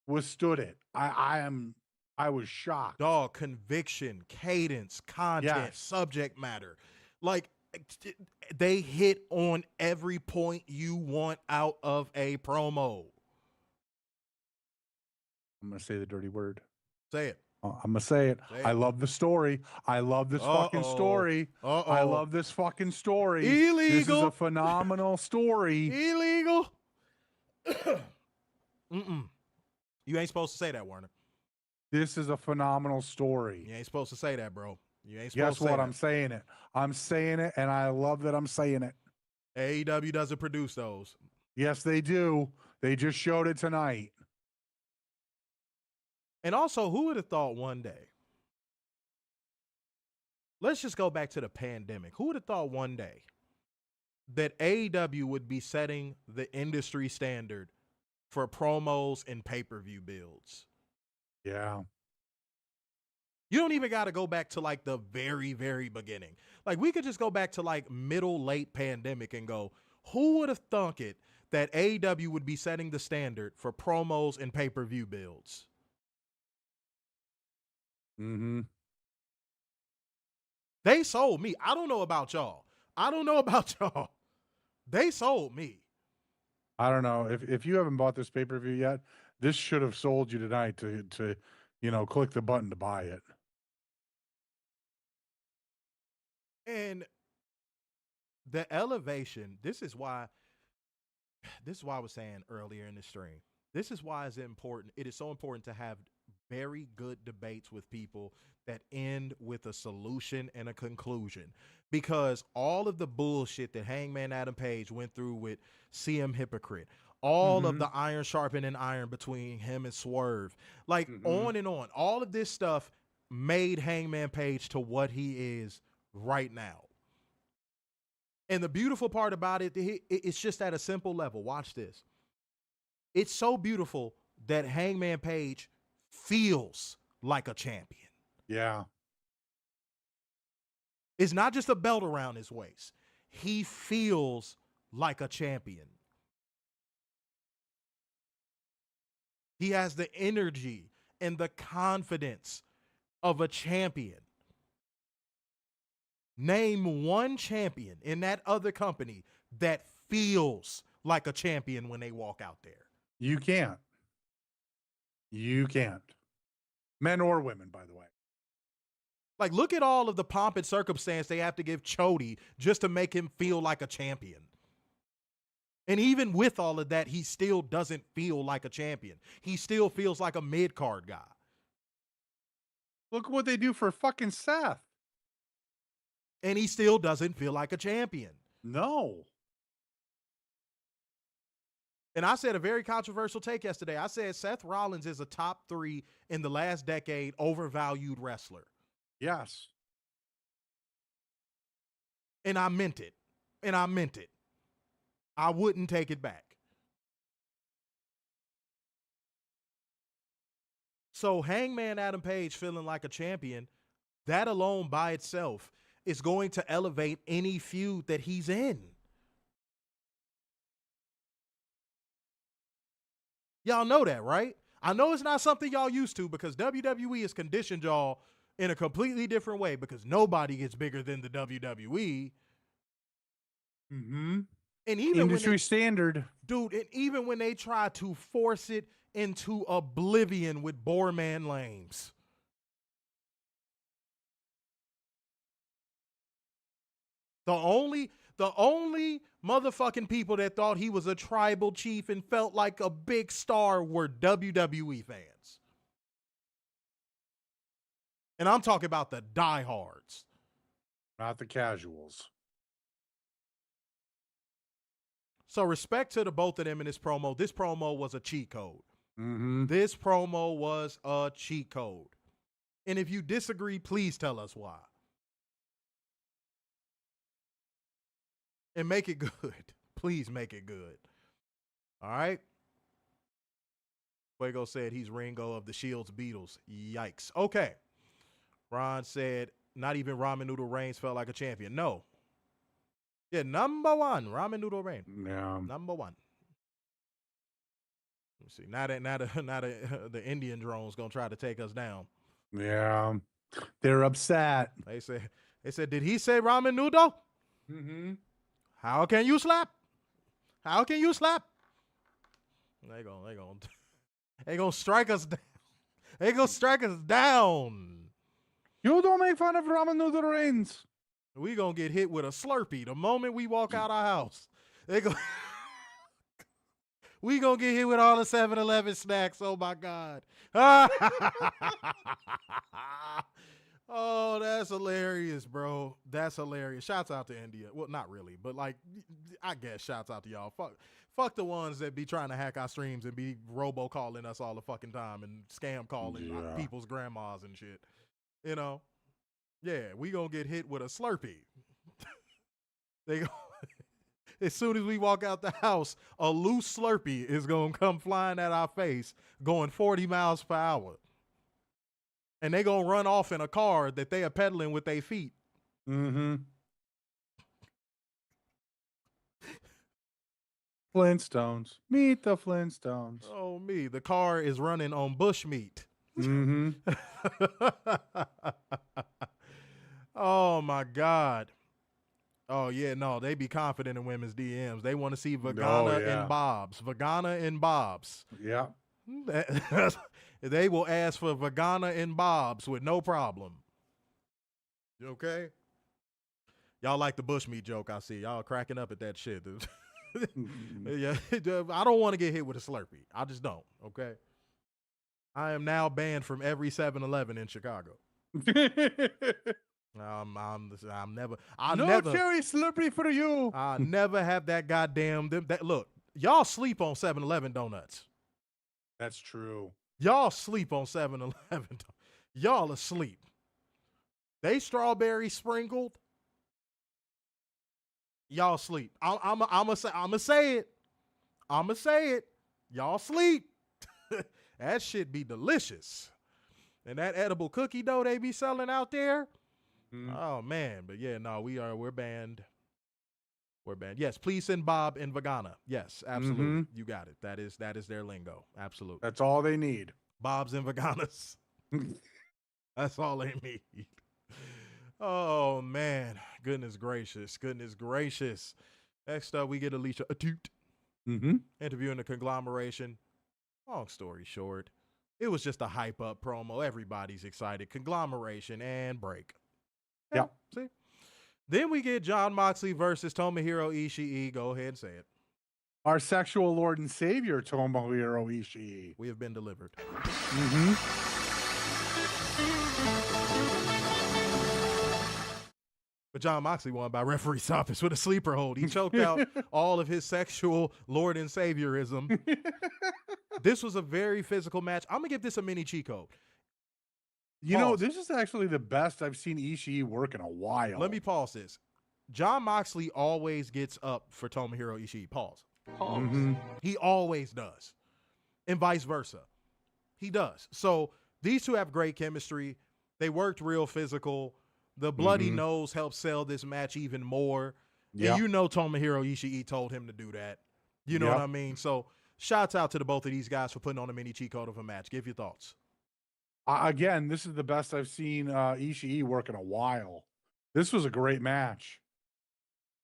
B: withstood it. I was shocked.
A: Dog, conviction, cadence, content, subject matter. Like, they hit on every point you want out of a promo.
B: I'm going to say the dirty word.
A: Say it.
B: I'm going to say it. I love the story. I love this fucking story. I love this fucking story.
A: Illegal.
B: This is a phenomenal story.
A: Illegal. You ain't supposed to say that, Werner.
B: This is a phenomenal story.
A: You ain't supposed to say that, bro. You ain't supposed
B: Guess
A: to say
B: what?
A: that.
B: I'm saying it. I'm saying it, and I love that I'm saying it.
A: AEW doesn't produce those.
B: Yes, they do. They just showed it tonight.
A: And also, who would have thought one day? Let's just go back to the pandemic. Who would have thought one day that AEW would be setting the industry standard for promos and pay-per-view builds?
B: Yeah.
A: You don't even got to go back to like the very, very beginning. Like, we could just go back to like middle, late pandemic and go, who would have thunk it that AEW would be setting the standard for promos and pay-per-view builds?
B: Mm-hmm.
A: They sold me. I don't know about y'all. They sold me.
B: I don't know. If you haven't bought this pay-per-view yet, This should have sold you tonight to click the button to buy it.
A: And the elevation, this is why I was saying earlier in the stream. This is why it's important. It is so important to have very good debates with people that end with a solution and a conclusion. Because all of the bullshit that Hangman Adam Page went through with CM Hypocrite, all of the iron sharpening iron between him and Swerve, like on and on, all of this stuff made Hangman Page to what he is right now. And the beautiful part about it, it's just at a simple level. Watch this. It's so beautiful that Hangman Page feels like a champion.
B: Yeah.
A: It's not just a belt around his waist. He feels like a champion. He has the energy and the confidence of a champion. Name one champion in that other company that feels like a champion when they walk out there.
B: You can't. Men or women, by the way.
A: Like, look at all of the pomp and circumstance they have to give Chody just to make him feel like a champion. And even with all of that, he still doesn't feel like a champion. He still feels like a mid-card guy.
B: Look what they do for fucking Seth.
A: And he still doesn't feel like a champion.
B: No.
A: And I said a very controversial take yesterday. I said Seth Rollins is a top 3 in the last decade overvalued wrestler.
B: Yes.
A: And I meant it. I wouldn't take it back. So Hangman Adam Page feeling like a champion, that alone by itself is going to elevate any feud that he's in. Y'all know that, right? I know it's not something y'all used to because WWE has conditioned y'all in a completely different way because nobody gets bigger than the WWE.
B: And
A: even
B: industry standard.
A: Dude, and even when they try to force it into oblivion with Boreman lames. The only motherfucking people that thought he was a tribal chief and felt like a big star were WWE fans. And I'm talking about the diehards.
B: Not the casuals.
A: So respect to the both of them in this promo. This promo was a cheat code.
B: This
A: promo was a cheat code. And if you disagree, please tell us why. And make it good. Please make it good. All right? Fuego said he's Ringo of the Shields Beatles. Yikes. Okay. Ron said, not even Ramen Noodle Reigns felt like a champion. No. Yeah, number one, Ramen Noodle Reigns.
B: Yeah.
A: Number one. Let me see. Now that the Indian drone's gonna try to take us down.
B: Yeah. They're upset.
A: They said, did he say Ramen Noodle? How can you slap? How can you slap? They gonna strike us down. They gonna strike us down.
B: You don't make fun of Ramen Noodle Reigns.
A: We gonna get hit with a Slurpee the moment we walk out our house. We gonna get hit with all the 7-Eleven snacks. Oh my God. Oh, that's hilarious, bro. That's hilarious. Shouts out to India. Well, not really, but like, I guess shouts out to y'all. Fuck the ones that be trying to hack our streams and be robo-calling us all the fucking time and scam calling people's grandmas and shit. You know? Yeah, we gonna get hit with a Slurpee. As soon as we walk out the house, a loose Slurpee is gonna come flying at our face going 40 miles per hour. And they gonna run off in a car that they are pedaling with their feet.
B: Flintstones. Meet the Flintstones.
A: Oh, me. The car is running on bush meat. Oh, my God. Oh, yeah, no, they be confident in women's DMs. They want to see Vagana and Bobs. Vagana and Bobs.
B: Yeah.
A: They will ask for Vagana and Bob's with no problem. Okay? Y'all like the bushmeat joke, I see. Y'all cracking up at that shit. Yeah, I don't want to get hit with a Slurpee. I just don't, okay? I am now banned from every 7-Eleven in Chicago. I'm never.
B: Cherry Slurpee for you.
A: I never have that goddamn. Look, y'all sleep on 7-Eleven donuts.
B: That's true.
A: Y'all sleep on 7-Eleven. Y'all asleep. They strawberry sprinkled. Y'all sleep. I'ma say it. I'ma say it. Y'all sleep. That shit be delicious. And that edible cookie dough they be selling out there. Oh man, but yeah, no, we're banned. We're banned. Yes, please send Bob and Vagana. Yes, absolutely. You got it. That is their lingo. Absolutely.
B: That's all they need.
A: Bob's and Vaganas. That's all they need. Oh man, goodness gracious. Next up, we get Alicia Atute interviewing the conglomeration. Long story short, it was just a hype up promo. Everybody's excited. Conglomeration and break.
B: Yeah.
A: See? Then we get Jon Moxley versus Tomohiro Ishii. Go ahead and say it.
B: Our sexual Lord and Savior, Tomohiro Ishii.
A: We have been delivered. But Jon Moxley won by referee stoppage with a sleeper hold. He choked out all of his sexual Lord and Saviorism. This was a very physical match. I'm going to give this a mini cheat code.
B: You know, this is actually the best I've seen Ishii work in a while.
A: Let me pause this. Jon Moxley always gets up for Tomohiro Ishii. Pause. He always does. And vice versa. He does. So these two have great chemistry. They worked real physical. The bloody nose helped sell this match even more. And you know Tomohiro Ishii told him to do that. You know what I mean? So shouts out to the both of these guys for putting on a mini cheat code of a match. Give your thoughts.
B: Again, this is the best I've seen Ishii work in a while. This was a great match.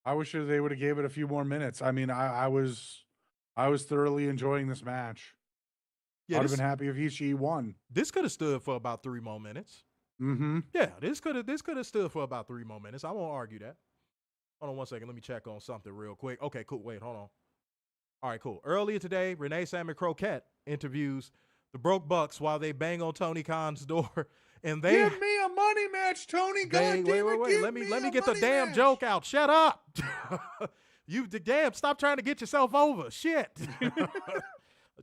B: I wish they would have gave it a few more minutes. I mean, I was thoroughly enjoying this match. I'd have been happy if Ishii won.
A: This could have stood for about 3 more minutes. Yeah, this could have stood for about 3 more minutes. I won't argue that. Hold on 1 second. Let me check on something real quick. Okay, cool. Wait, hold on. All right, cool. Earlier today, Renee Sam and Croquette interviews the Broke Bucks while they bang on Tony Khan's door, and they
B: give me a money match, Tony.
A: Wait. Let me get the damn joke out. Shut up. Stop trying to get yourself over. Shit.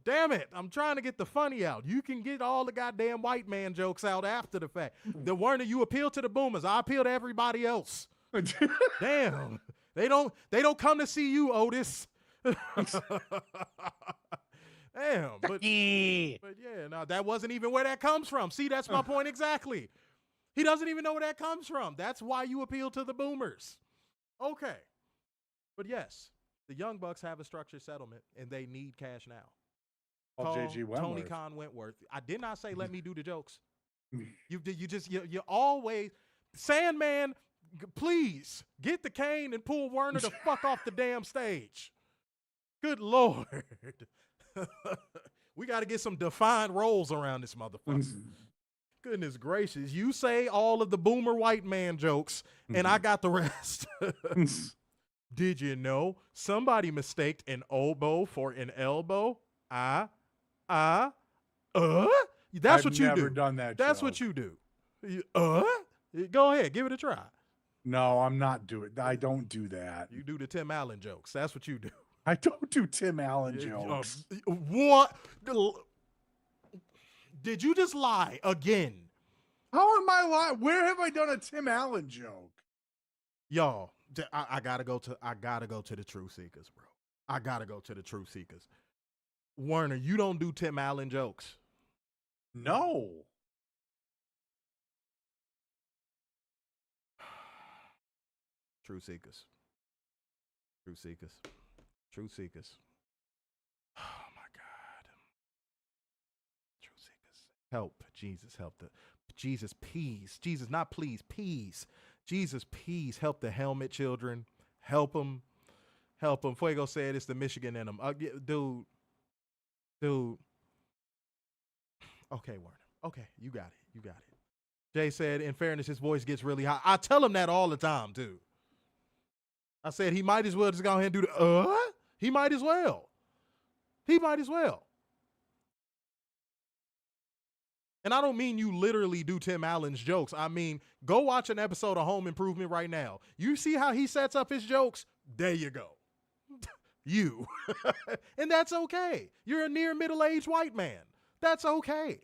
A: Damn it. I'm trying to get the funny out. You can get all the goddamn white man jokes out after the fact. The Werner, you appeal to the boomers. I appeal to everybody else. Damn. They don't come to see you, Otis. Damn. But yeah, no, that wasn't even where that comes from. See, that's my point exactly. He doesn't even know where that comes from. That's why you appeal to the boomers. Okay. But yes, the Young Bucks have a structured settlement, and they need cash now.
B: JG Wentworth.
A: Tony Khan Wentworth. I did not say let me do the jokes. You always Sandman. Please get the cane and pull Werner the fuck off the damn stage. Good Lord. We got to get some defined roles around this motherfucker. Goodness gracious. You say all of the boomer white man jokes, and I got the rest. Did you know somebody mistaked an oboe for an elbow? That's what you do.
B: I've never done that.
A: That's
B: joke.
A: what you do. Go ahead, give it a try.
B: No, I'm not doing. I don't do that.
A: You do the Tim Allen jokes. That's what you do.
B: I don't do Tim Allen jokes.
A: What? Did you just lie again?
B: How am I lying? Where have I done a Tim Allen joke?
A: Y'all, I gotta go to the Truth Seekers, bro. I gotta go to the Truth Seekers. Werner, you don't do Tim Allen jokes.
B: No.
A: Truth Seekers. Truth Seekers. Truth Seekers. Oh my God. Truth Seekers. Help. Jesus, help the Jesus, peace. Jesus, not please, peace. Jesus, peace. Help the helmet children. Help them. Help them. Fuego said it's the Michigan in them. Dude. Okay, Warner. Okay, you got it. You got it. Jay said, in fairness, his voice gets really high. I tell him that all the time, too. I said he might as well just go ahead and do the, he might as well. He might as well. And I don't mean you literally do Tim Allen's jokes. I mean, go watch an episode of Home Improvement right now. You see how he sets up his jokes? There you go. You. And that's okay. You're a near middle-aged white man. That's okay.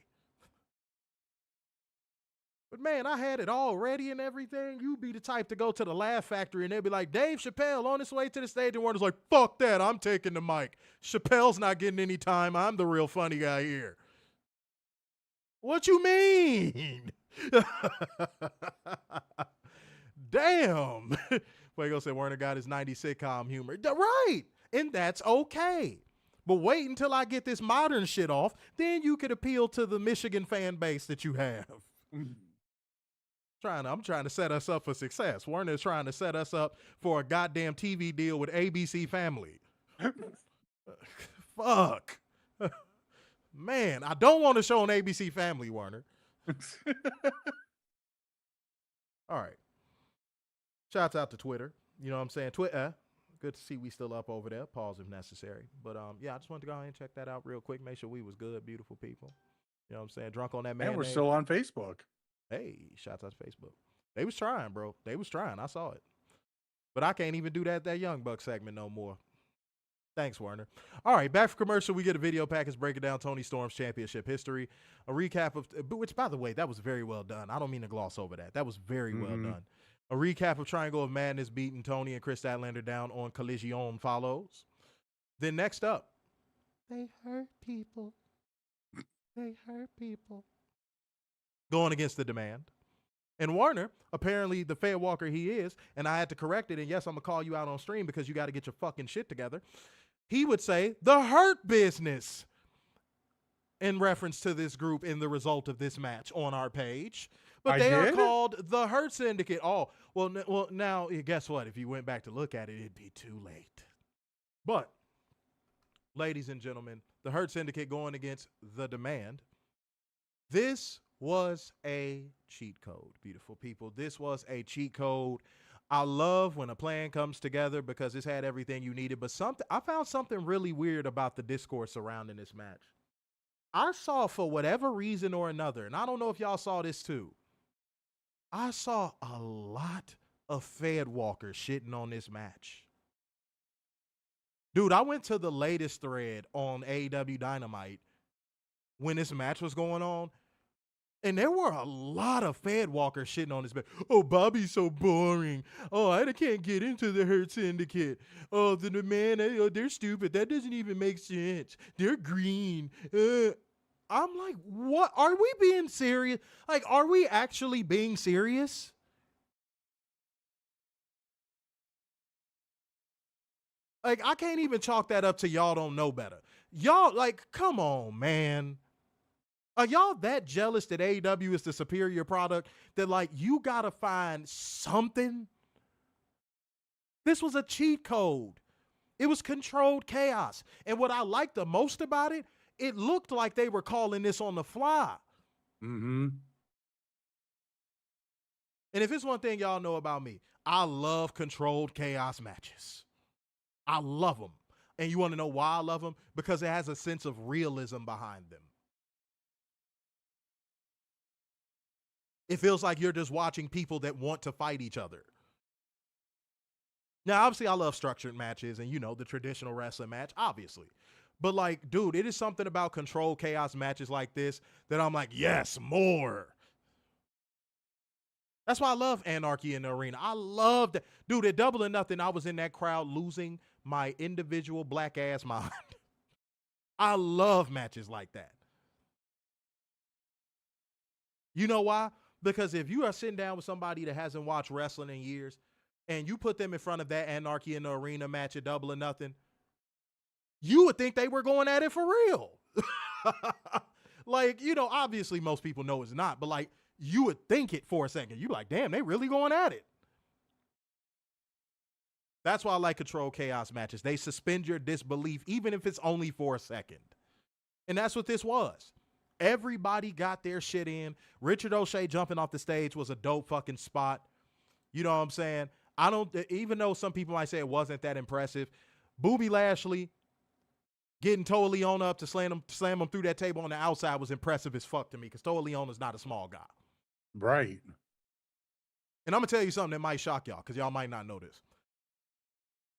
A: But man, I had it all ready and everything. You'd be the type to go to the Laugh Factory and they'd be like, Dave Chappelle on his way to the stage, and Warner's like, fuck that, I'm taking the mic. Chappelle's not getting any time. I'm the real funny guy here. What you mean? Damn. Fuego said Warner got his 90s sitcom humor. Right. And that's okay. But wait until I get this modern shit off. Then you could appeal to the Michigan fan base that you have. I'm trying to set us up for success. Warner is trying to set us up for a goddamn TV deal with ABC Family. Fuck. Man, I don't want to show on ABC Family, Warner. All right. Shouts out to Twitter. You know what I'm saying? Twitter. Good to see we still up over there. Pause if necessary. But yeah, I just wanted to go ahead and check that out real quick. Make sure we was good, beautiful people. You know what I'm saying? Drunk on that man.
B: And we're still on Facebook.
A: Hey, shouts out to Facebook. They was trying, bro. They was trying. I saw it. But I can't even do that Young Buck segment no more. Thanks, Warner. All right, back for commercial. We get a video package breaking down Tony Storm's championship history. A recap of, which, by the way, that was very well done. I don't mean to gloss over that. That was very well done. A recap of Triangle of Madness beating Tony and Chris Statlander down on Collision follows. Then next up, they hurt people. They hurt people. Going against the Demand. And Warner, apparently the fair walker he is, and I had to correct it, and yes, I'm going to call you out on stream because you got to get your fucking shit together. He would say, the Hurt Business, in reference to this group in the result of this match on our page. But they are called the Hurt Syndicate. Oh, well, now, guess what? If you went back to look at it, it'd be too late. But, ladies and gentlemen, the Hurt Syndicate going against the Demand. This was a cheat code, beautiful people. This was a cheat code. I love when a plan comes together because it's had everything you needed. But I found something really weird about the discourse surrounding this match. I saw, for whatever reason or another, and I don't know if y'all saw this too, I saw a lot of Fed walkers shitting on this match. Dude, I went to the latest thread on AEW Dynamite when this match was going on, and there were a lot of Fed walkers shitting on this match. Oh, Bobby's so boring. Oh, I can't get into the Hurt Syndicate. Oh, the Demand, they're stupid. That doesn't even make sense. They're green. I'm like, what? Are we being serious? Like, are we actually being serious? Like, I can't even chalk that up to y'all don't know better. Y'all, like, come on, man. Are y'all that jealous that AEW is the superior product that, like, you gotta find something? This was a cheat code. It was controlled chaos. And what I liked the most about it, it looked like they were calling this on the fly. And if it's one thing y'all know about me, I love controlled chaos matches. I love them. And you want to know why I love them? Because it has a sense of realism behind them. It feels like you're just watching people that want to fight each other. Now, obviously, I love structured matches and, you know, the traditional wrestling match, obviously. But, like, dude, it is something about controlled chaos matches like this that I'm like, yes, more. That's why I love Anarchy in the Arena. I love that. Dude, at Double or Nothing, I was in that crowd losing my individual black ass mind. I love matches like that. You know why? Because if you are sitting down with somebody that hasn't watched wrestling in years and you put them in front of that Anarchy in the Arena match at Double or Nothing, you would think they were going at it for real. Like, you know, obviously most people know it's not, but like, you would think it for a second. You're like, damn, they really going at it. That's why I like controlled chaos matches. They suspend your disbelief, even if it's only for a second. And that's what this was. Everybody got their shit in. Richard O'Shea jumping off the stage was a dope fucking spot. You know what I'm saying? Even though some people might say it wasn't that impressive, Booby Lashley getting Toa Liona up to slam him through that table on the outside was impressive as fuck to me because Toa Leona's not a small guy.
B: Right.
A: And I'm going to tell you something that might shock y'all because y'all might not know this.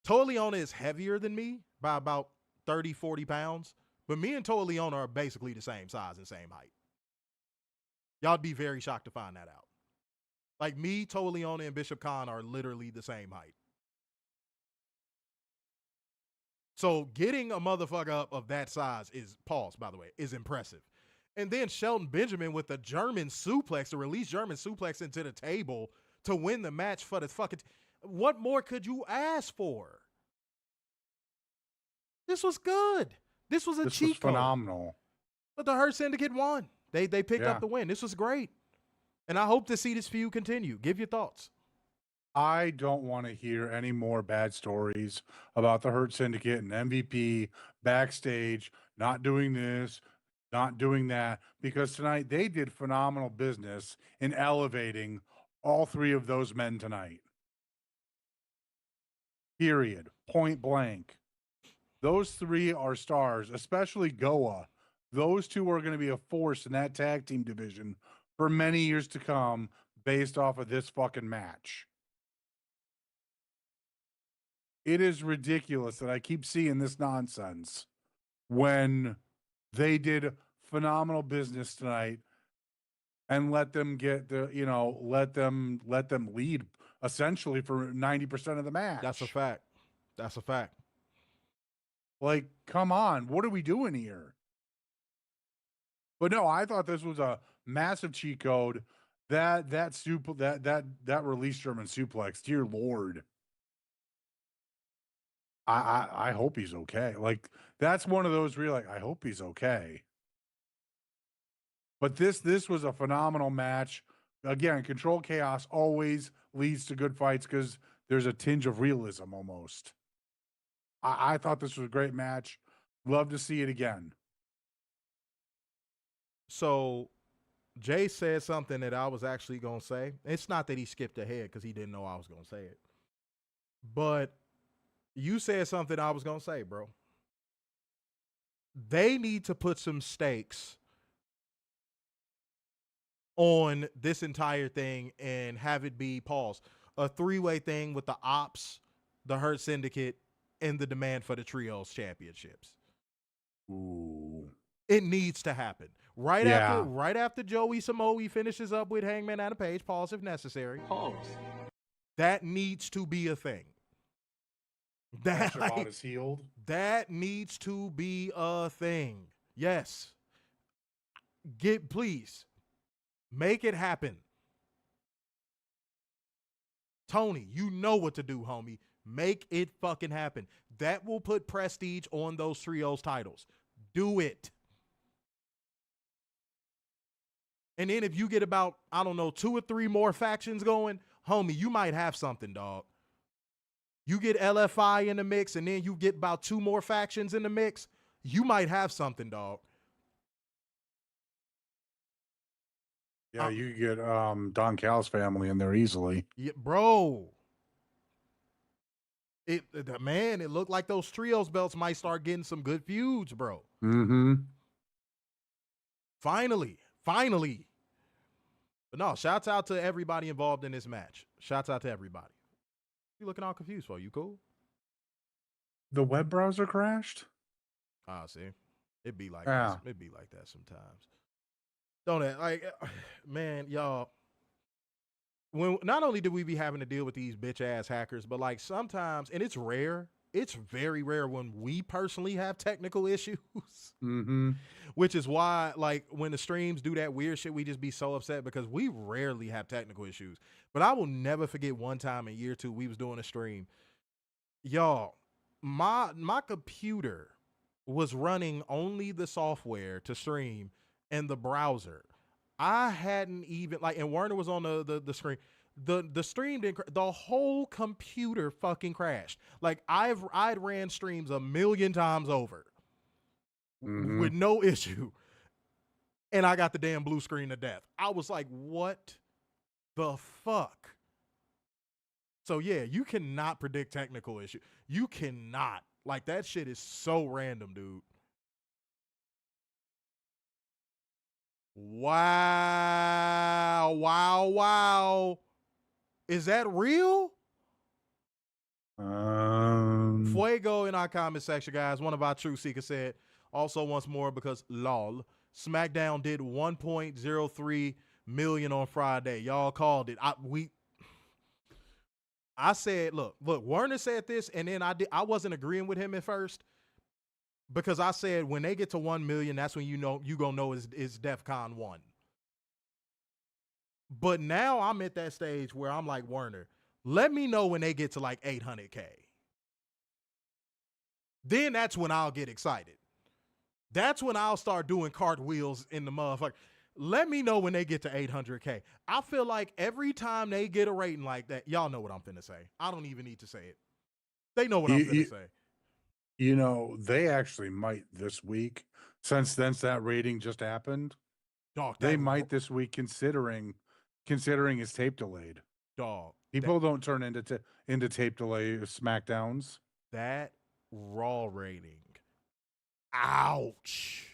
A: Toa Liona is heavier than me by about 30, 40 pounds, but me and Toa Liona are basically the same size and same height. Y'all would be very shocked to find that out. Like me, Toa Liona, and Bishop Kaun are literally the same height. So getting a motherfucker up of that size is impressive. And then Shelton Benjamin with the German suplex, the release German suplex into the table to win the match for the fucking... What more could you ask for? This was good. This was cheat code.
B: Phenomenal.
A: But the Hurt Syndicate won. They picked up the win. This was great. And I hope to see this feud continue. Give your thoughts.
B: I don't want to hear any more bad stories about the Hurt Syndicate and MVP backstage, not doing this, not doing that, because tonight they did phenomenal business in elevating all three of those men tonight. Period. Point blank. Those three are stars, especially Goa. Those two are going to be a force in that tag team division for many years to come based off of this fucking match. It is ridiculous that I keep seeing this nonsense when they did phenomenal business tonight and let them get let them lead essentially for 90% of the match.
A: That's a fact. That's a fact.
B: Like, come on, what are we doing here? But no, I thought this was a massive cheat code. That release German suplex, dear Lord. I hope he's okay. Like, that's one of those where you're like, I hope he's okay. But this was a phenomenal match. Again, Control Chaos always leads to good fights because there's a tinge of realism almost. I thought this was a great match. Love to see it again.
A: So Jay said something that I was actually going to say. It's not that he skipped ahead because he didn't know I was going to say it. But you said something I was going to say, bro. They need to put some stakes on this entire thing and have it be, a three-way thing with the Ops, the Hurt Syndicate, and the demand for the Trios championships.
B: Ooh.
A: It needs to happen. Right after Joey Samoa finishes up with Hangman and Page, if necessary. That needs to be a thing.
B: Shabbat is healed.
A: That needs to be a thing. Yes. Please. Make it happen. Tony, you know what to do, homie. Make it fucking happen. That will put prestige on those trios titles. Do it. And then if you get about, 2 or 3 more factions going, homie, you might have something, dog. You get LFI in the mix, and then you get about 2 more factions in the mix, you might have something, dog.
B: Yeah, you could get Don Cal's family in there easily.
A: Yeah, bro. It looked like those trios belts might start getting some good feuds, bro.
B: Mm-hmm.
A: Finally. But no, shouts out to everybody involved in this match. Shouts out to everybody. You looking all confused for? You cool?
B: The web browser crashed?
A: See. It'd be like that. It'd be like that sometimes. Don't it? Like, man, y'all. When not only do we be having to deal with these bitch ass hackers, but like sometimes, and it's rare, it's very rare when we personally have technical issues.
B: Mm-hmm.
A: Which is why, like, when the streams do that weird shit, we just be so upset because we rarely have technical issues. But I will never forget one time in year 2, we was doing a stream. Y'all, my computer was running only the software to stream and the browser. I hadn't even, like, and Werner was on the screen. The stream didn't, the whole computer fucking crashed. Like, I'd ran streams 1,000,000 times over with no issue. and I got the damn blue screen to death. I was like, what the fuck? So, yeah, you cannot predict technical issue. You cannot. Like, that shit is so random, dude. Wow. Wow, wow. Is that real? Fuego in our comment section, guys. One of our truth seekers said, also once more because lol, SmackDown did 1.03 million on Friday. Y'all called it. I said, look, Werner said this, and then I wasn't agreeing with him at first because I said when they get to 1 million, that's when you gonna know it's DEFCON 1. But now I'm at that stage where I'm like, Werner, let me know when they get to like 800K. Then that's when I'll get excited. That's when I'll start doing cartwheels in the motherfucker. Let me know when they get to 800K. I feel like every time they get a rating like that, y'all know what I'm finna say. I don't even need to say it. They know what I'm finna say.
B: You know, they actually might this week, since that rating just happened.
A: Dog,
B: they might this week considering his tape delayed.
A: Dog.
B: People don't turn into tape delay SmackDowns.
A: That Raw rating. Ouch.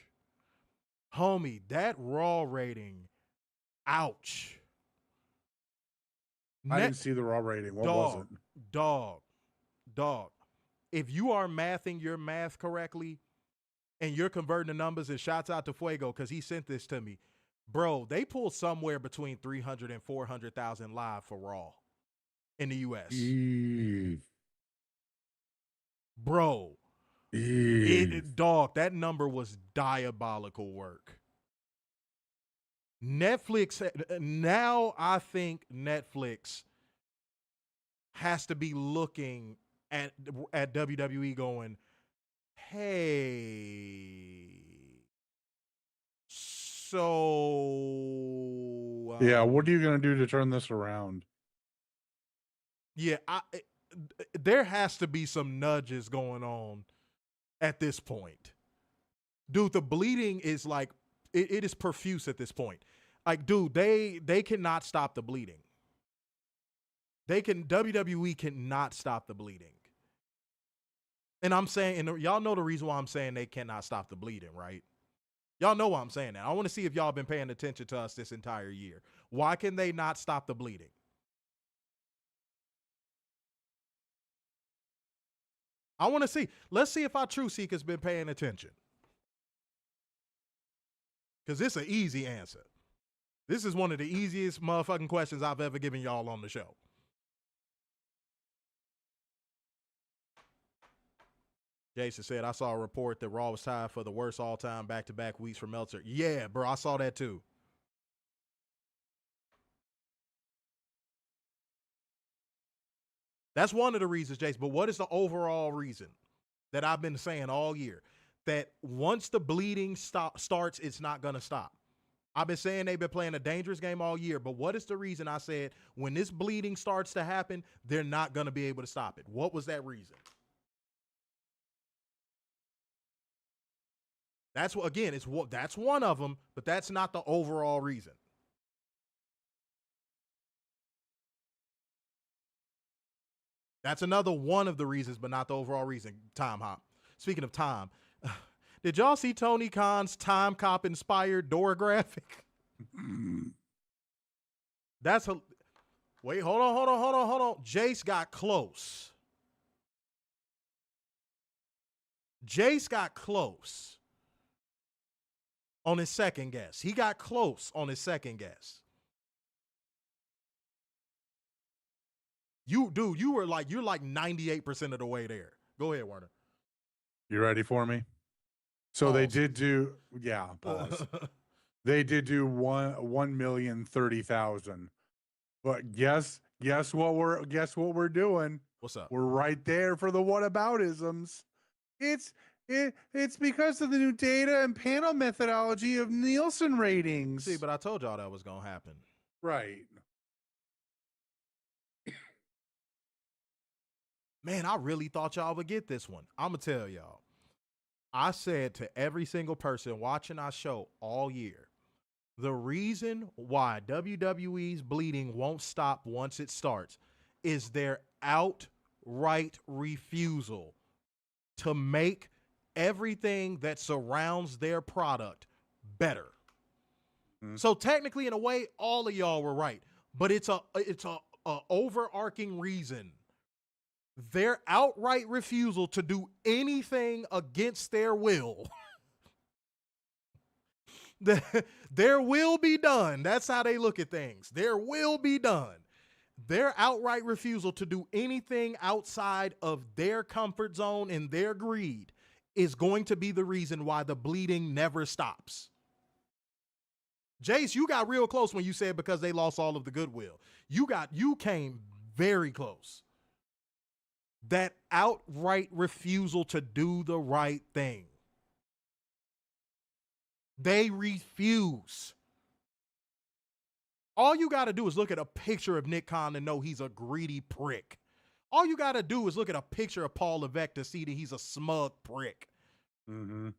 A: Homie, that Raw rating. Ouch.
B: I didn't see the Raw rating. What was it?
A: Dog. If you are mathing your math correctly and you're converting the numbers, and shouts out to Fuego because he sent this to me. Bro, they pulled somewhere between 300 and 400,000 live for Raw in the U.S. Bro. Dog, that number was diabolical work. Netflix, now I think Netflix has to be looking at WWE going, hey, so...
B: yeah, what are you going to do to turn this around?
A: Yeah, there has to be some nudges going on at this point. Dude, the bleeding is like, it is profuse at this point. Like, dude, they cannot stop the bleeding. WWE cannot stop the bleeding. And I'm saying, and y'all know the reason why I'm saying they cannot stop the bleeding, right? Y'all know why I'm saying that. I want to see if y'all been paying attention to us this entire year. Why can they not stop the bleeding? I want to see. Let's see if our truth seeker's been paying attention. Because this is an easy answer. This is one of the easiest motherfucking questions I've ever given y'all on the show. Jason said, I saw a report that Raw was tied for the worst all-time back-to-back weeks for Meltzer. Yeah, bro, I saw that too. That's one of the reasons, Jason. But what is the overall reason that I've been saying all year? That once the bleeding starts, it's not going to stop. I've been saying they've been playing a dangerous game all year, but what is the reason I said when this bleeding starts to happen, they're not going to be able to stop it? What was that reason? That's what, again, that's one of them, but that's not the overall reason. That's another one of the reasons, but not the overall reason. Time hop. Speaking of time, did y'all see Tony Khan's Time Cop inspired door graphic? That's a wait. Hold on. Jace got close. On his second guess. He got close on his second guess. You're like 98% of the way there. Go ahead, Warner.
B: You ready for me? So
A: pause.
B: They did do, pause. They did do 1,030,000. But guess what we're doing?
A: What's up?
B: We're right there for the whataboutisms. It's because of the new data and panel methodology of Nielsen ratings.
A: See, but I told y'all that was gonna happen.
B: Right.
A: Man, I really thought y'all would get this one. I'm gonna tell y'all. I said to every single person watching our show all year, The reason why WWE's bleeding won't stop once it starts is their outright refusal to make everything that surrounds their product better. So technically, in a way, all of y'all were right, but it's a overarching reason. Their outright refusal to do anything against their will. Their will be done. That's how they look at things. Their will be done. Their outright refusal to do anything outside of their comfort zone and their greed is going to be the reason why the bleeding never stops. Jace, you got real close when you said because they lost all of the goodwill. You came very close. That outright refusal to do the right thing. They refuse. All you got to do is look at a picture of Nick Khan to know he's a greedy prick. All you got to do is look at a picture of Paul Levesque to see that he's a smug prick.
B: Mm-hmm.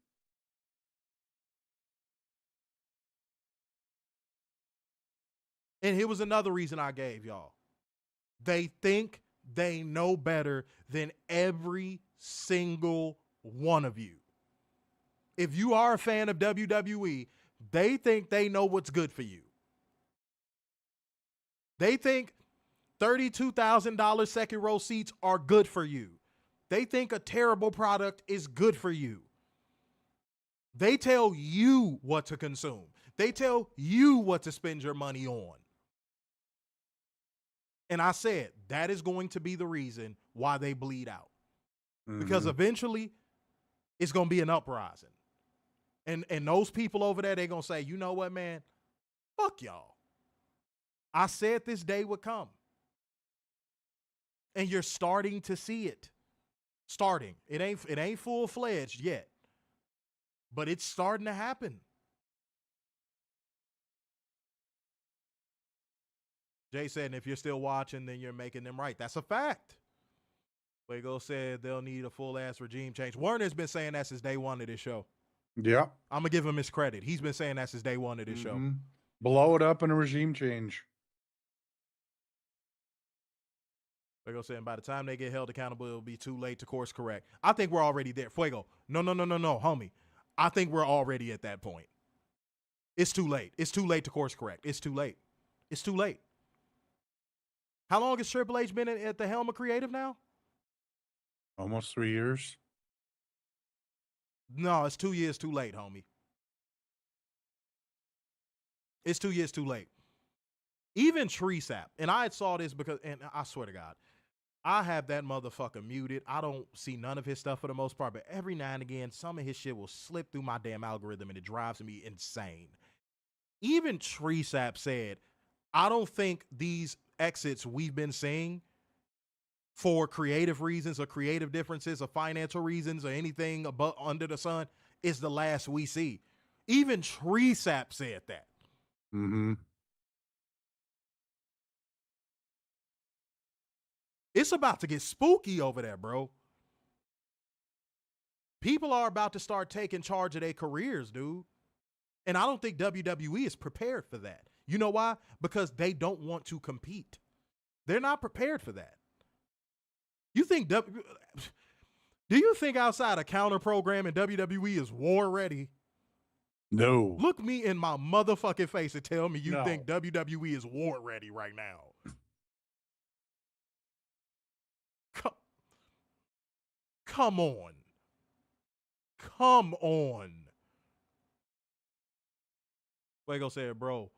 A: And here was another reason I gave y'all. They think they know better than every single one of you. If you are a fan of WWE, they think they know what's good for you. They think $32,000 second row seats are good for you. They think a terrible product is good for you. They tell you what to consume. They tell you what to spend your money on. And I said, that is going to be the reason why they bleed out. Because eventually, it's going to be an uprising. And those people over there, they're going to say, you know what, man? Fuck y'all. I said this day would come. And you're starting to see it. Starting. It ain't full-fledged yet. But it's starting to happen. Jay said, and if you're still watching, then you're making them right. That's a fact. Fuego said they'll need a full-ass regime change. Warner's been saying that since day one of this show.
B: Yeah.
A: I'm going to give him his credit. He's been saying that since day one of this show.
B: Blow it up in a regime change.
A: Fuego saying by the time they get held accountable, it'll be too late to course correct. I think we're already there. Fuego, no, homie. I think we're already at that point. It's too late. It's too late to course correct. It's too late. It's too late. How long has Triple H been at the helm of creative now?
B: Almost 3 years.
A: No, it's 2 years too late, homie. It's 2 years too late. Even Tree Sap, and I saw this because, and I swear to God, I have that motherfucker muted. I don't see none of his stuff for the most part, but every now and again, some of his shit will slip through my damn algorithm and it drives me insane. Even Tree Sap said, I don't think these exits we've been seeing for creative reasons or creative differences or financial reasons or anything above, under the sun is the last we see. Even Tree Sap said that. It's about to get spooky over there, bro. People are about to start taking charge of their careers, dude. And I don't think WWE is prepared for that. You know why? Because they don't want to compete. They're not prepared for that. You think do you think outside a counter program in WWE is war ready?
B: No.
A: Look me in my motherfucking face and tell me you think WWE is war ready right now. Come on. Come on. Fuego said, bro.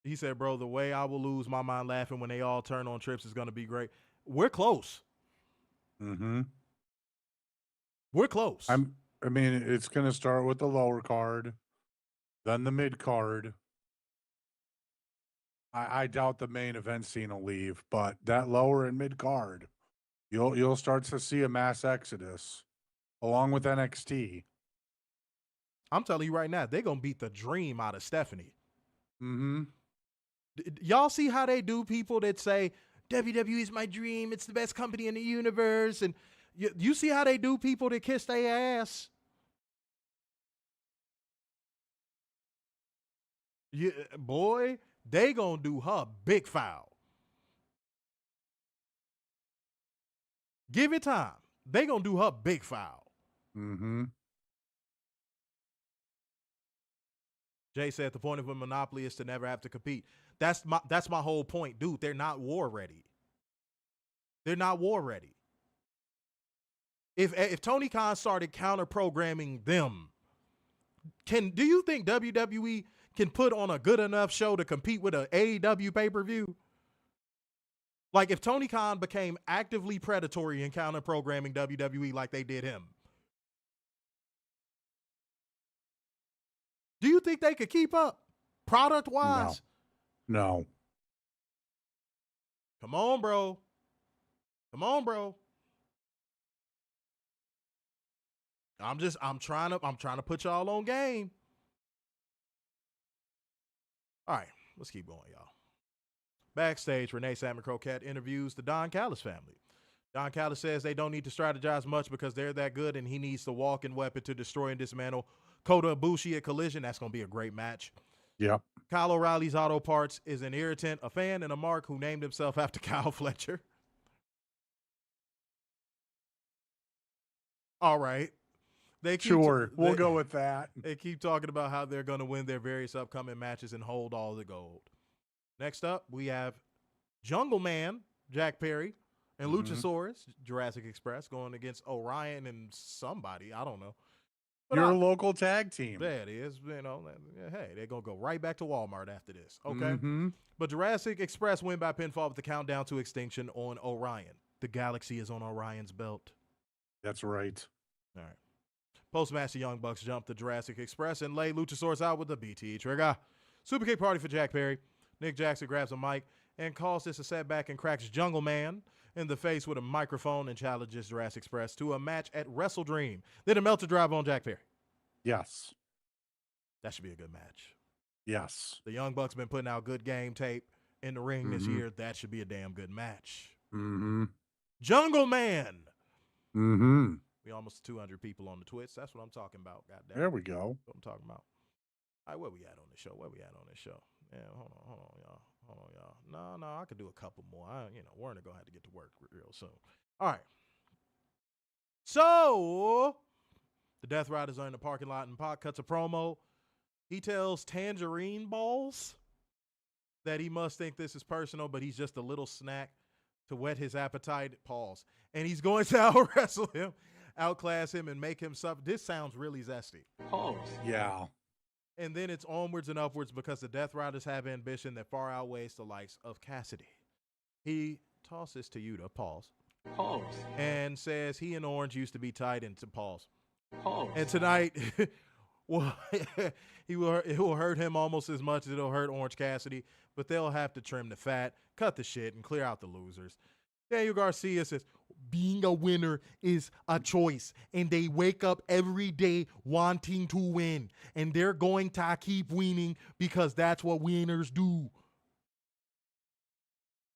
A: He said, bro, the way I will lose my mind laughing when they all turn on Trips is going to be great. We're close. We're close.
B: I mean, it's going to start with the lower card, then the mid card. I doubt the main event scene will leave, but that lower and mid card, you'll start to see a mass exodus along with NXT.
A: I'm telling you right now, they're going to beat the dream out of Stephanie. Y'all see how they do people that say, WWE is my dream, it's the best company in the universe, and you see how they do people that kiss their ass? Yeah, boy, they gonna do her big foul. Give it time. They gonna do her big foul.
B: Mm-hmm.
A: Jay said the point of a monopoly is to never have to compete. That's my whole point, dude. They're not war ready. They're not war ready. If Tony Khan started counter programming them, do you think WWE can put on a good enough show to compete with an AEW pay-per-view? Like if Tony Khan became actively predatory in counter programming WWE like they did him, do you think they could keep up product-wise?
B: No.
A: Come on, bro. Come on, bro. I'm trying to put y'all on game. All right, let's keep going, y'all. Backstage, Renee Salmon Croquette interviews the Don Callis family. Don Callis says they don't need to strategize much because they're that good, and he needs the walking weapon to destroy and dismantle Kota Ibushi at Collision. That's going to be a great match.
B: Yep.
A: Kyle O'Reilly's Auto Parts is an irritant, a fan, and a mark who named himself after Kyle Fletcher. All right.
B: We'll go with that.
A: They keep talking about how they're going to win their various upcoming matches and hold all the gold. Next up, we have Jungle Man, Jack Perry, and Luchasaurus, Jurassic Express, going against Orion and somebody. I don't know. But
B: Your local tag team.
A: There it is. You know, hey, they're going to go right back to Walmart after this. Okay.
B: Mm-hmm.
A: But Jurassic Express win by pinfall with the countdown to extinction on Orion. The galaxy is on Orion's belt.
B: That's right.
A: All right. Post-match, the Young Bucks jump the Jurassic Express and lay Luchasaurus out with the BT trigger. Super kick party for Jack Perry. Nick Jackson grabs a mic and calls this a setback and cracks Jungle Man in the face with a microphone and challenges Jurassic Express to a match at Wrestle Dream. Then a melter drive on Jack Perry.
B: Yes.
A: That should be a good match.
B: Yes.
A: The Young Bucks been putting out good game tape in the ring this year. That should be a damn good match.
B: Mm-hmm.
A: Jungle Man.
B: Mm-hmm.
A: We almost 200 people on the Twitch. That's what I'm talking about. Goddamn.
B: There we go.
A: What I'm talking about. All right, where we at on this show? Yeah, hold on, y'all. No, I could do a couple more. Werner gonna have to get to work real soon. All right. So the Death Riders are in the parking lot, and Pac cuts a promo. He tells Tangerine Balls that he must think this is personal, but he's just a little snack to whet his appetite. Pause. And he's going to out wrestle him, outclass him, and make him suffer. This sounds really zesty.
B: Pause. Yeah.
A: And then it's onwards and upwards because the Death Riders have ambition that far outweighs the likes of Cassidy. He tosses to Yuta, pause, and says he and Orange used to be tied into pause. And tonight, well, it will hurt him almost as much as it'll hurt Orange Cassidy, but they'll have to trim the fat, cut the shit, and clear out the losers. Daniel Garcia says, being a winner is a choice, and they wake up every day wanting to win, and they're going to keep winning because that's what winners do.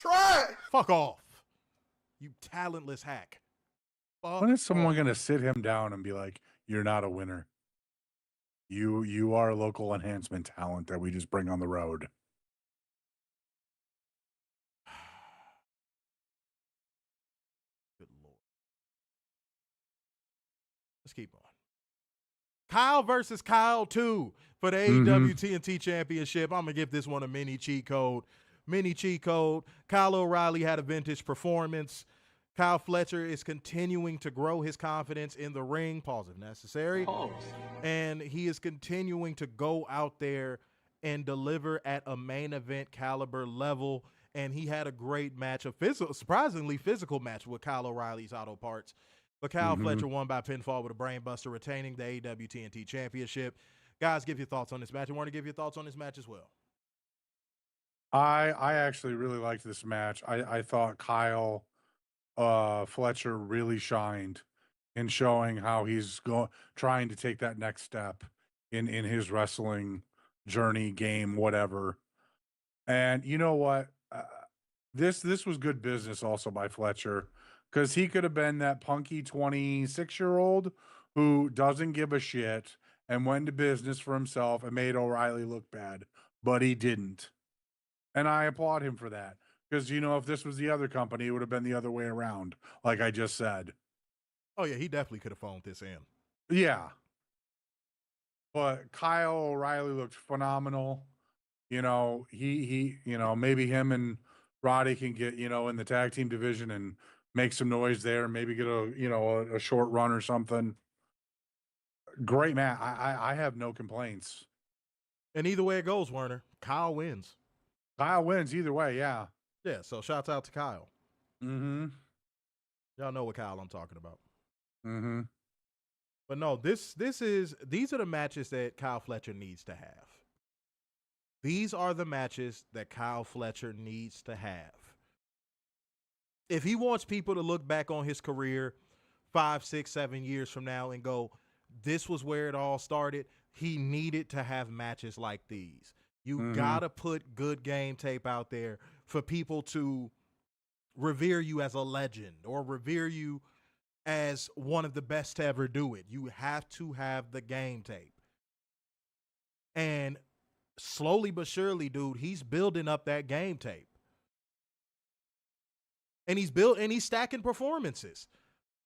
C: Try it.
A: Fuck off, you talentless hack.
B: When is someone going to sit him down and be like, you're not a winner? You are a local enhancement talent that we just bring on the road.
A: Let's keep on. Kyle versus Kyle 2 for the AEW TNT Championship. I'm going to give this one a mini cheat code. Kyle O'Reilly had a vintage performance. Kyle Fletcher is continuing to grow his confidence in the ring, pause if necessary. Pause. And he is continuing to go out there and deliver at a main event caliber level. And he had a great match, surprisingly physical match with Kyle O'Reilly's Auto Parts. But Kyle Fletcher won by pinfall with a brainbuster, retaining the AEW TNT Championship. Guys, give your thoughts on this match. I want to give your thoughts on this match as well.
B: I actually really liked this match. I thought Kyle Fletcher really shined in showing how he's trying to take that next step in his wrestling journey, game, whatever. And you know what? This was good business also by Fletcher, because he could have been that punky 26-year-old who doesn't give a shit and went into business for himself and made O'Reilly look bad. but he didn't. And I applaud him for that. Because, if this was the other company, it would have been the other way around, like I just said.
A: Oh, yeah, he definitely could have phoned this in.
B: Yeah. But Kyle O'Reilly looked phenomenal. He maybe him and Roddy can get, in the tag team division and make some noise there, maybe get a short run or something. Great match. I have no complaints.
A: And either way it goes, Werner, Kyle wins.
B: Kyle wins either way, yeah.
A: Yeah, so shouts out to Kyle.
B: Mm-hmm.
A: Y'all know what Kyle I'm talking about.
B: Mm-hmm.
A: But no, these are the matches that Kyle Fletcher needs to have. These are the matches that Kyle Fletcher needs to have. If he wants people to look back on his career 5, 6, 7 years from now and go, this was where it all started, he needed to have matches like these. You gotta put good game tape out there for people to revere you as a legend or revere you as one of the best to ever do it. You have to have the game tape. And slowly but surely, dude, he's building up that game tape. And he's stacking performances.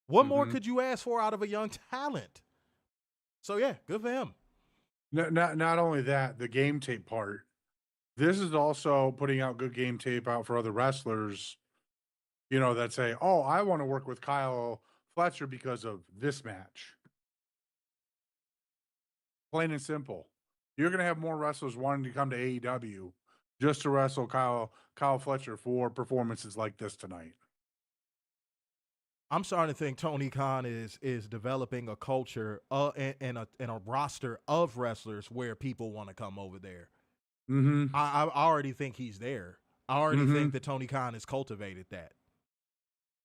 A: What more could you ask for out of a young talent? So yeah, good for him.
B: Not only that, the game tape part. This is also putting out good game tape out for other wrestlers, that say, oh, I want to work with Kyle Fletcher because of this match. Plain and simple. You're going to have more wrestlers wanting to come to AEW just to wrestle Kyle Fletcher for performances like this tonight.
A: I'm starting to think Tony Khan is developing a culture and a roster of wrestlers where people want to come over there.
B: Mm-hmm.
A: I already think he's there. I already think that Tony Khan has cultivated that.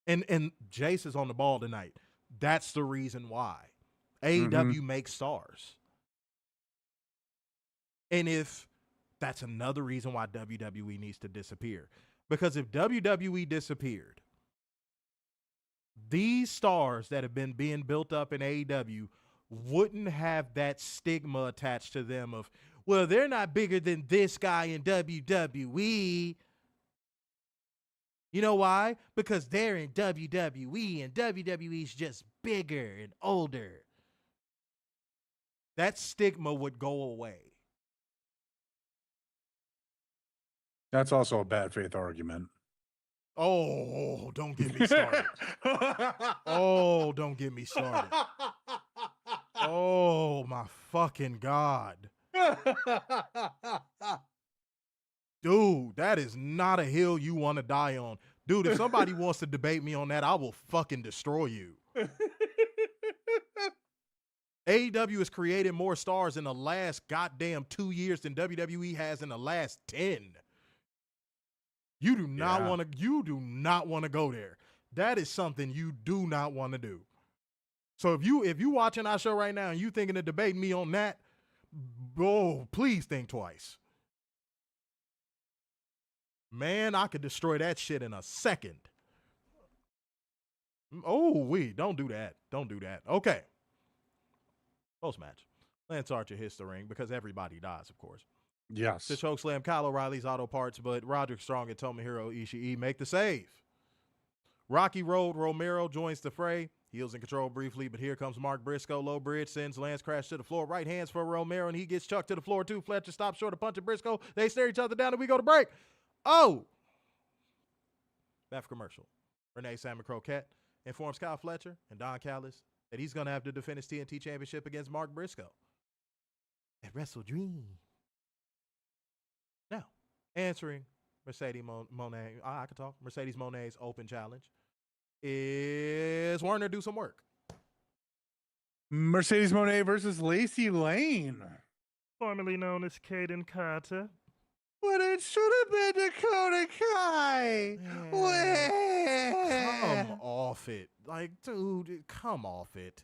A: And Jace is on the ball tonight. That's the reason why. AEW makes stars. And if that's another reason why WWE needs to disappear. Because if WWE disappeared, these stars that have been being built up in AEW wouldn't have that stigma attached to them of, well, they're not bigger than this guy in WWE. You know why? Because they're in WWE and WWE's just bigger and older. That stigma would go away.
B: That's also a bad faith argument.
A: Oh, don't get me started. Oh, don't get me started. Oh, my fucking God. Dude, that is not a hill you want to die on. Dude, if somebody wants to debate me on that, I will fucking destroy you. AEW has created more stars in the last goddamn 2 years than WWE has in the last 10. You do not want to go there. That is something you do not want to do. So if you watching our show right now and you thinking of debating me on that, oh, please think twice. Man, I could destroy that shit in a second. Oh, don't do that. Don't do that. Okay. Post-match. Lance Archer hits the ring because everybody dies, of course.
B: Yes.
A: To chokeslam Kyle O'Reilly's auto parts, but Roderick Strong and Tomohiro Ishii make the save. Rocky Road Romero joins the fray. Heels in control briefly, but here comes Mark Briscoe. Low bridge sends Lance crash to the floor. Right hands for Romero, and he gets chucked to the floor too. Fletcher stops short of punching Briscoe. They stare each other down, and we go to break. Oh! Back for commercial. Renee Sam Croquette informs Kyle Fletcher and Don Callis that he's going to have to defend his TNT championship against Mark Briscoe at Wrestle Dream. Now, answering Mercedes Monet, I can talk. Mercedes Monet's open challenge is Warner do some work.
B: Mercedes Monet versus Lacey Lane,
A: Formerly known as Kaden Carter.
B: but it should have been Dakota Kai.
A: Come off it. Like, dude, come off it.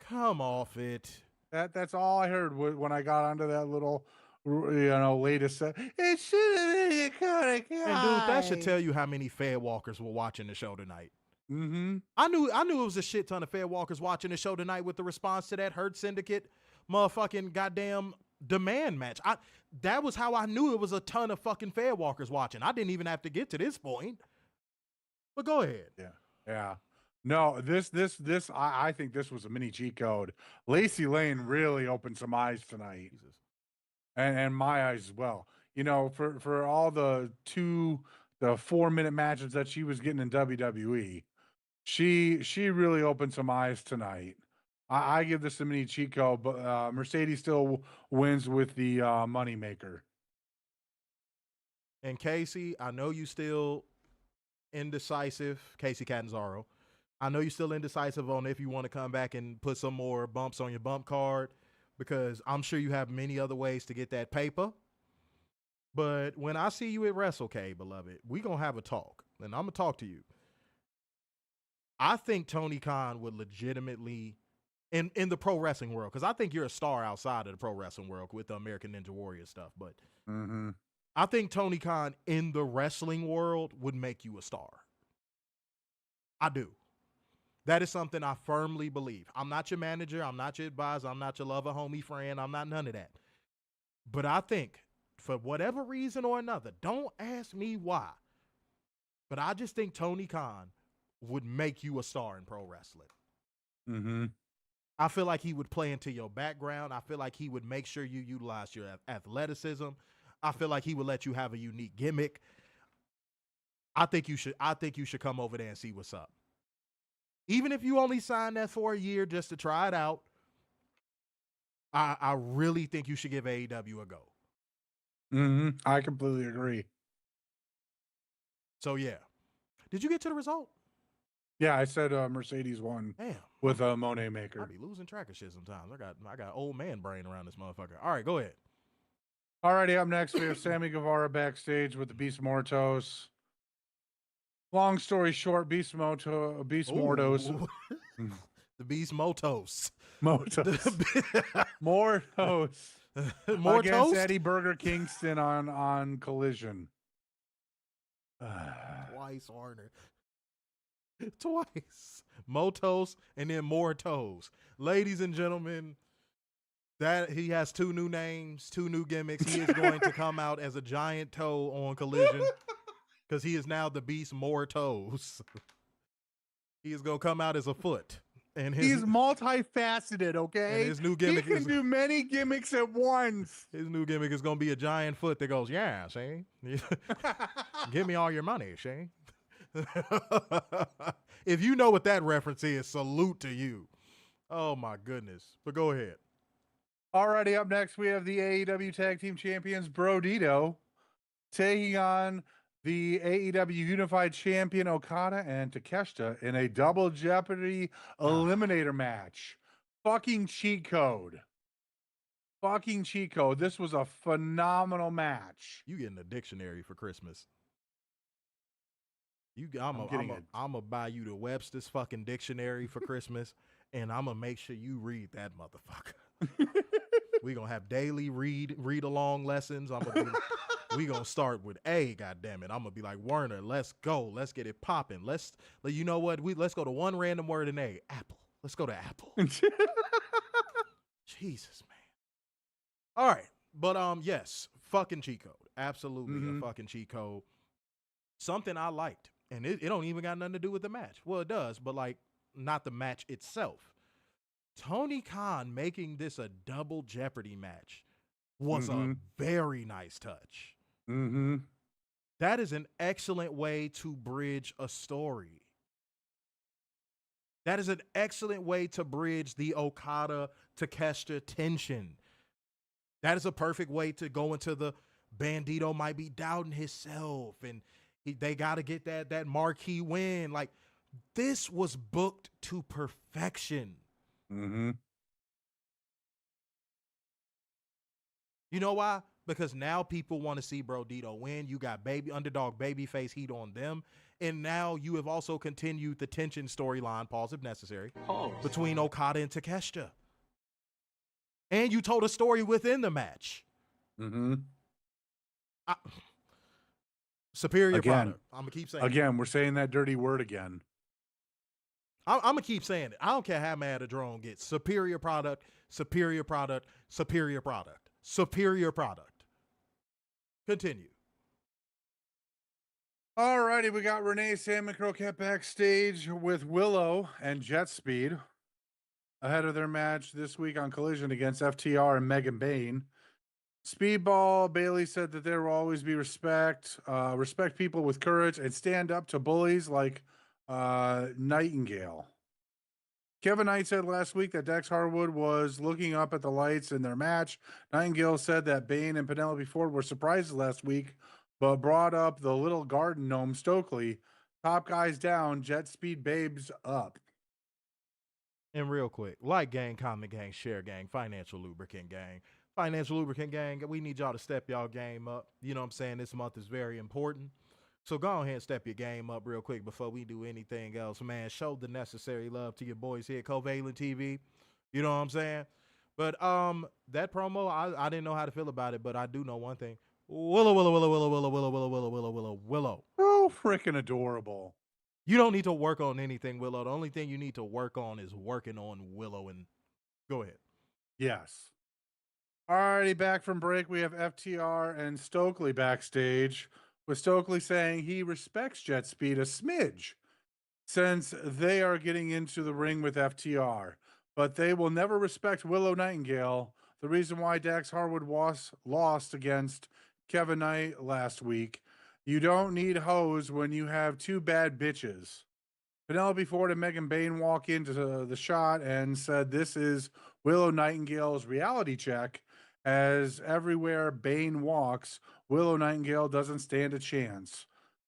A: Come off it.
B: That's all I heard when I got onto that little, latest set. It should have been Dakota Kai.
A: And dude, that should tell you how many Fed Walkers were watching the show tonight.
B: Mm-hmm.
A: I knew it was a shit ton of Fed Walkers watching the show tonight with the response to that Hurt Syndicate motherfucking goddamn demand match. that was how I knew it was a ton of fucking fair walkers watching. I didn't even have to get to this point. But go ahead.
B: Yeah. No, I think this was a mini cheat code. Lacey Lane really opened some eyes tonight.
A: Jesus.
B: And my eyes as well. You know, for all the 4-minute matches that she was getting in WWE, she really opened some eyes tonight. I give this a mini cheat code, but Mercedes still wins with the moneymaker.
A: And Casey, I know you still indecisive. Casey Catanzaro. I know you're still indecisive on if you want to come back and put some more bumps on your bump card, because I'm sure you have many other ways to get that paper. But when I see you at WrestleK, beloved, we going to have a talk. And I'm going to talk to you. I think Tony Khan would legitimately, in the pro wrestling world, because I think you're a star outside of the pro wrestling world with the American Ninja Warrior stuff, but I think Tony Khan in the wrestling world would make you a star. I do. That is something I firmly believe. I'm not your manager. I'm not your advisor. I'm not your lover, homie, friend. I'm not none of that. But I think for whatever reason or another, don't ask me why, but I just think Tony Khan would make you a star in pro wrestling. I feel like he would play into your background. I feel like he would make sure you utilize your athleticism. I feel like he would let you have a unique gimmick. I think you should come over there and see what's up. Even if you only sign that for a year just to try it out, I really think you should give AEW a go.
B: I completely agree.
A: So, yeah. Did you get to the result?
B: Yeah, I said Mercedes won.
A: Damn.
B: With a Mone maker.
A: I be losing track of shit sometimes. I got old man brain around this motherfucker. All right, go ahead.
B: Alrighty, up next we have Sammy Guevara backstage with the Beast Mortos. Long story short, Beast Mortos.
A: The Beast Motos.
B: Mortos.
A: More
B: against
A: toast?
B: Eddie Burger Kingston on Collision.
A: Twice, Arner. Twice. Motos and then more toes. Ladies and gentlemen, that he has 2 new names, 2 new gimmicks. He is going to come out as a giant toe on Collision because he is now the Beast More Toes. He is going to come out as a foot. And
D: he's multifaceted, okay?
A: And his new gimmick
D: he can do many gimmicks at once.
A: His new gimmick is going to be a giant foot that goes, yeah, see? Give me all your money, Shane. If you know what that reference is, salute to you. Oh, my goodness. But go ahead.
B: Alrighty, up next, we have the AEW Tag Team Champions, Brodido, taking on the AEW Unified Champion, Okada and Takeshita, in a double Jeopardy Eliminator match. Fucking cheat code. Fucking cheat code. This was a phenomenal match.
A: You getting a dictionary for Christmas. I'm gonna buy you the Webster's fucking dictionary for Christmas, and I'm gonna make sure you read that motherfucker. We gonna have daily read along lessons. We gonna start with A. Goddamn it! I'm gonna be like, Werner, let's go. Let's get it popping. You know what? Let's go to one random word in A. Apple. Let's go to apple. Jesus, man. All right, but yes, fucking cheat code. Absolutely a fucking cheat code. Something I liked. And it don't even got nothing to do with the match. Well, it does, but like not the match itself. Tony Khan making this a double Jeopardy match was a very nice touch. That is an excellent way to bridge a story. That is an excellent way to bridge the Okada Takeshita tension. That is a perfect way to go into the Bandido might be doubting himself and they got to get that marquee win. Like, this was booked to perfection. You know why? Because now people want to see Brodido win. You got underdog babyface heat on them. And now you have also continued the tension storyline, pause if necessary, between Okada and Takeshita. And you told a story within the match. Superior product. I'm going to keep saying
B: it. We're saying that dirty word again.
A: I'm going to keep saying it. I don't care how mad a drone gets. Superior product, superior product, superior product, superior product. Continue.
B: All righty, we got Renee Sam Croquette backstage with Willow and Jet Speed ahead of their match this week on Collision against FTR and Megan Bayne. Speedball Bailey said that there will always be respect, respect people with courage, and stand up to bullies like Nightingale. Kevin Knight said last week that Dax Harwood was looking up at the lights in their match. Nightingale said that Bayne and Penelope Ford were surprises last week, but brought up the little garden gnome Stokely. Top guys down, Jet Speed babes up.
A: And real quick, like gang, comment gang, share gang, financial lubricant gang. Financial lubricant gang, we need y'all to step y'all game up. You know what I'm saying? This month is very important. So go ahead and step your game up real quick before we do anything else, man. Show the necessary love to your boys here at CovalentTV. You know what I'm saying? But that promo, I didn't know how to feel about it, but I do know one thing. Willow.
B: Oh, freaking adorable.
A: You don't need to work on anything, Willow. The only thing you need to work on is working on Willow. And go ahead.
B: Yes. Alrighty, back from break, we have FTR and Stokely backstage, with Stokely saying he respects Jet Speed a smidge since they are getting into the ring with FTR, but they will never respect Willow Nightingale, the reason why Dax Harwood lost against Kevin Knight last week. You don't need hoes when you have two bad bitches. Penelope Ford and Megan Bayne walk into the shot and said this is Willow Nightingale's reality check. As everywhere Bayne walks, Willow Nightingale doesn't stand a chance.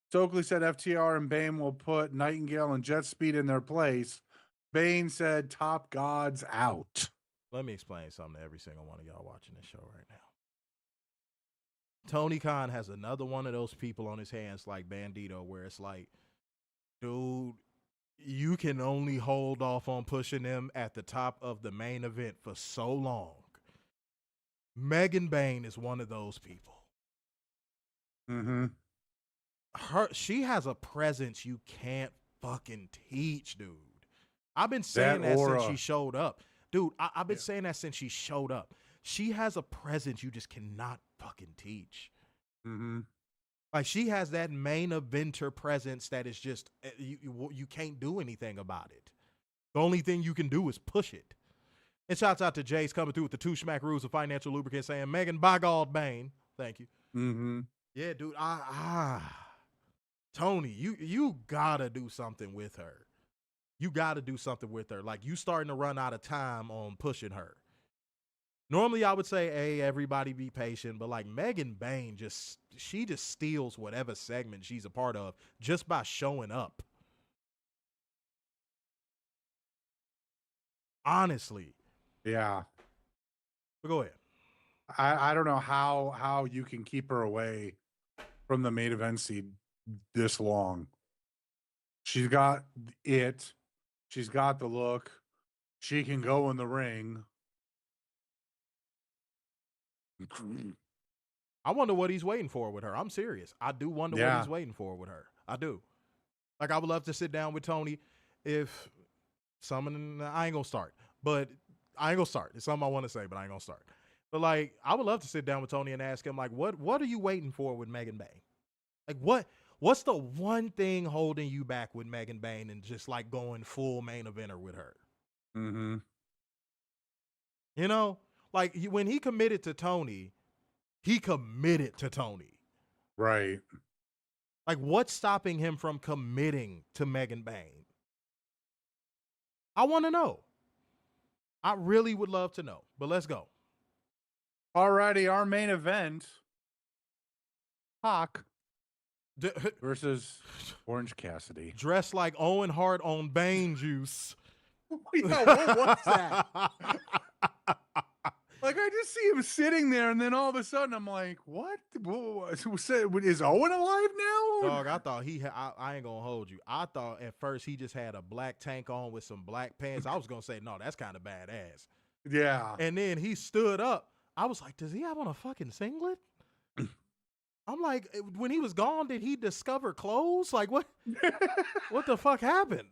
B: Stokely said FTR and Bayne will put Nightingale and Jet Speed in their place. Bayne said top gods out.
A: Let me explain something to every single one of y'all watching this show right now. Tony Khan has another one of those people on his hands like Bandido, where it's like, dude, you can only hold off on pushing them at the top of the main event for so long. Megan Bayne is one of those people.
B: Mm-hmm.
A: She has a presence you can't fucking teach, dude. I've been saying that since she showed up. Dude, I've been saying that since she showed up. She has a presence you just cannot fucking teach.
B: Mm-hmm.
A: Like, she has that main eventer presence that is just, you can't do anything about it. The only thing you can do is push it. And shouts out to Jace coming through with the two smack rules of financial lubricant saying, Megan, by God, Bayne. Thank you.
B: Mm-hmm.
A: Yeah, dude. Tony, you gotta do something with her. You gotta do something with her. Like, you starting to run out of time on pushing her. Normally, I would say, hey, everybody be patient. But, like, Megan Bayne, she just steals whatever segment she's a part of just by showing up. Honestly.
B: Yeah.
A: But go ahead.
B: I don't know how you can keep her away from the main event seed this long. She's got it. She's got the look. She can go in the ring.
A: I wonder what he's waiting for with her. I'm serious. I do wonder what he's waiting for with her. I do. Like, I would love to sit down with Tony if someone, I ain't gonna start, but I ain't gonna start. It's something I want to say, but I ain't gonna start. But, like, I would love to sit down with Tony and ask him, like, what are you waiting for with Megan Bayne? Like, what's the one thing holding you back with Megan Bayne and just, like, going full main eventer with her?
B: Mm-hmm.
A: You know? Like, when he committed to Tony, he committed to Tony.
B: Right.
A: Like, what's stopping him from committing to Megan Bayne? I want to know. I really would love to know. But let's go.
B: Alrighty, our main event. Hawk versus Orange Cassidy.
A: Dressed like Owen Hart on Bane juice.
B: Yeah, what was that? Like, I just see him sitting there, and then all of a sudden, I'm like, what? Is Owen alive now?
A: Dog, I thought I ain't gonna hold you. I thought at first he just had a black tank on with some black pants. I was gonna say, no, that's kind of badass.
B: Yeah.
A: And then he stood up. I was like, does he have on a fucking singlet? I'm like, when he was gone, did he discover clothes? Like, what? What the fuck happened?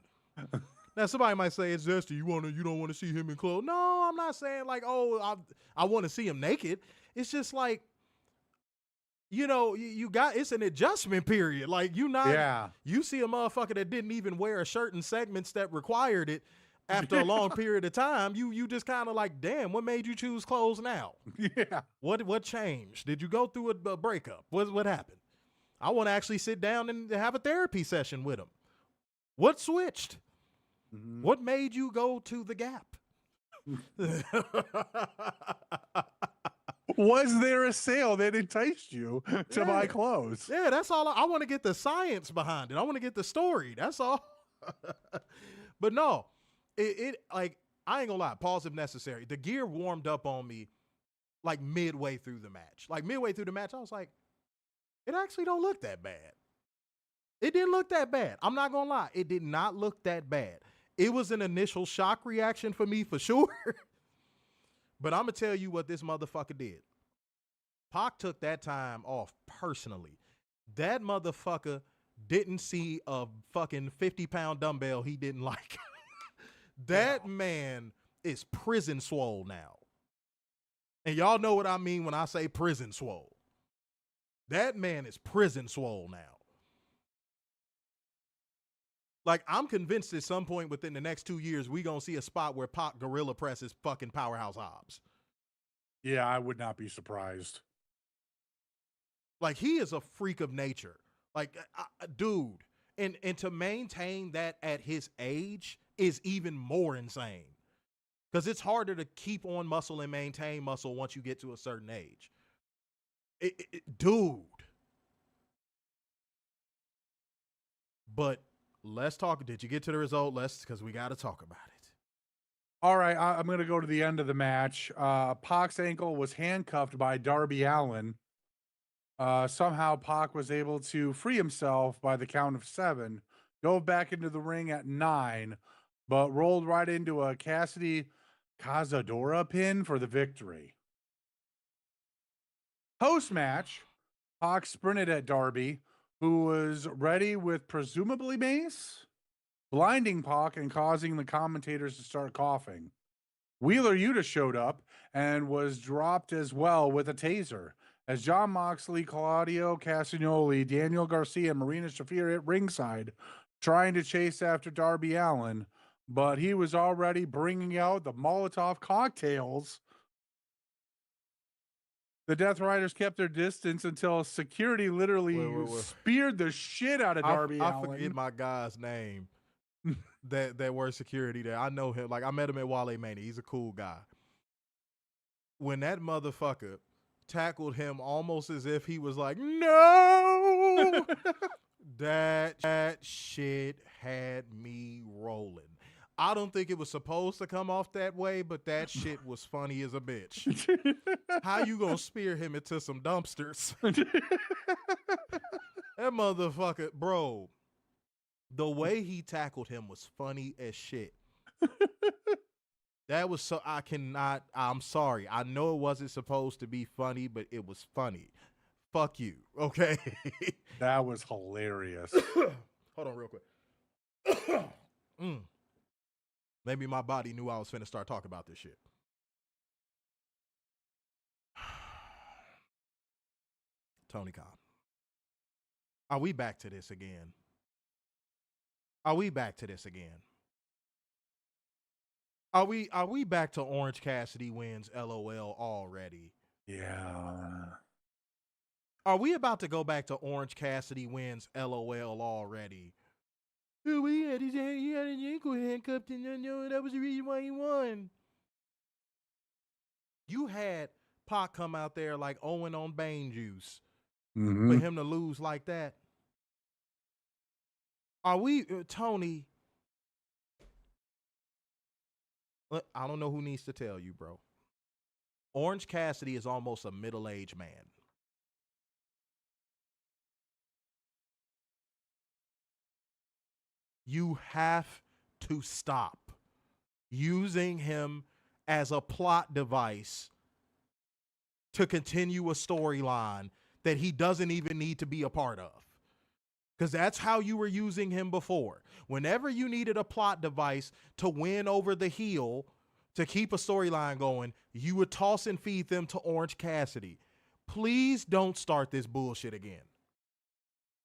A: Now, somebody might say, it's Zesty. You don't want to see him in clothes. No, I'm not saying like, oh, I want to see him naked. It's just like, you know, you got, it's an adjustment period. Like you see a motherfucker that didn't even wear a shirt in segments that required it after a long period of time. You just kind of like, damn, what made you choose clothes now?
B: Yeah.
A: What changed? Did you go through a breakup? What happened? I want to actually sit down and have a therapy session with him. What switched?
B: Mm-hmm.
A: What made you go to the Gap?
B: Was there a sale that enticed you to buy clothes?
A: Yeah, that's all. I want to get the science behind it. I want to get the story. That's all. But no, it like, I ain't gonna lie. Pause if necessary. The gear warmed up on me like midway through the match. Like midway through the match, I was like, it actually don't look that bad. It didn't look that bad. I'm not gonna lie. It did not look that bad. It was an initial shock reaction for me for sure. But I'm gonna tell you what this motherfucker did. Pac took that time off personally. That motherfucker didn't see a fucking 50-pound dumbbell he didn't like. That man is prison swole now. And y'all know what I mean when I say prison swole. That man is prison swole now. Like, I'm convinced at some point within the next 2 years, we gonna see a spot where Pac gorilla presses fucking Powerhouse Hobbs.
B: Yeah, I would not be surprised.
A: Like, he is a freak of nature. Like, dude. And to maintain that at his age is even more insane. Because it's harder to keep on muscle and maintain muscle once you get to a certain age. Dude. But let's talk. Did you get to the result? Because we got to talk about it.
B: All right, I'm going to go to the end of the match. Pac's ankle was handcuffed by Darby Allin. Somehow Pac was able to free himself by the count of 7, dove back into the ring at 9, but rolled right into a Cassidy Cazadora pin for the victory. Post-match, Pac sprinted at Darby, who was ready with presumably mace, blinding Pac and causing the commentators to start coughing. Wheeler Yuta showed up and was dropped as well with a taser, as Jon Moxley, Claudio Castagnoli, Daniel Garcia, and Marina Shafir at ringside, trying to chase after Darby Allin, but he was already bringing out the Molotov cocktails. The Death Riders kept their distance until security literally speared the shit out of Darby Allin.
A: I forget my guy's name. that word security there. I know him. Like, I met him at Wale Mania. He's a cool guy. When that motherfucker tackled him almost as if he was like, no, that shit had me rolling. I don't think it was supposed to come off that way, but that shit was funny as a bitch. How you gonna spear him into some dumpsters? That motherfucker, bro, the way he tackled him was funny as shit. That was so, I'm sorry. I know it wasn't supposed to be funny, but it was funny. Fuck you, okay?
B: That was hilarious.
A: Hold on real quick. Maybe my body knew I was finna start talking about this shit. Tony Khan. Are we back to this again? Are we back to this again? Are we back to Orange Cassidy wins LOL already?
B: Yeah.
A: Are we about to go back to Orange Cassidy wins LOL already? He had an ankle handcuffed, and that was the reason why he won. You had Pac come out there like Owen on Bane juice for him to lose like that. Are we, Tony? I don't know who needs to tell you, bro. Orange Cassidy is almost a middle-aged man. You have to stop using him as a plot device to continue a storyline that he doesn't even need to be a part of. Because that's how you were using him before. Whenever you needed a plot device to win over the heel, to keep a storyline going, you would toss and feed them to Orange Cassidy. please don't start this bullshit again.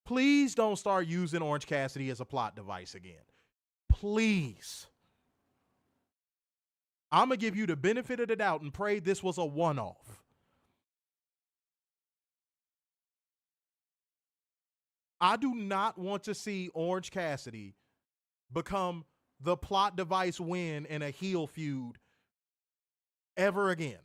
A: Please don't start using Orange Cassidy as a plot device again. Please. I'm going to give you the benefit of the doubt and pray this was a one-off. I do not want to see Orange Cassidy become the plot device win in a heel feud ever again.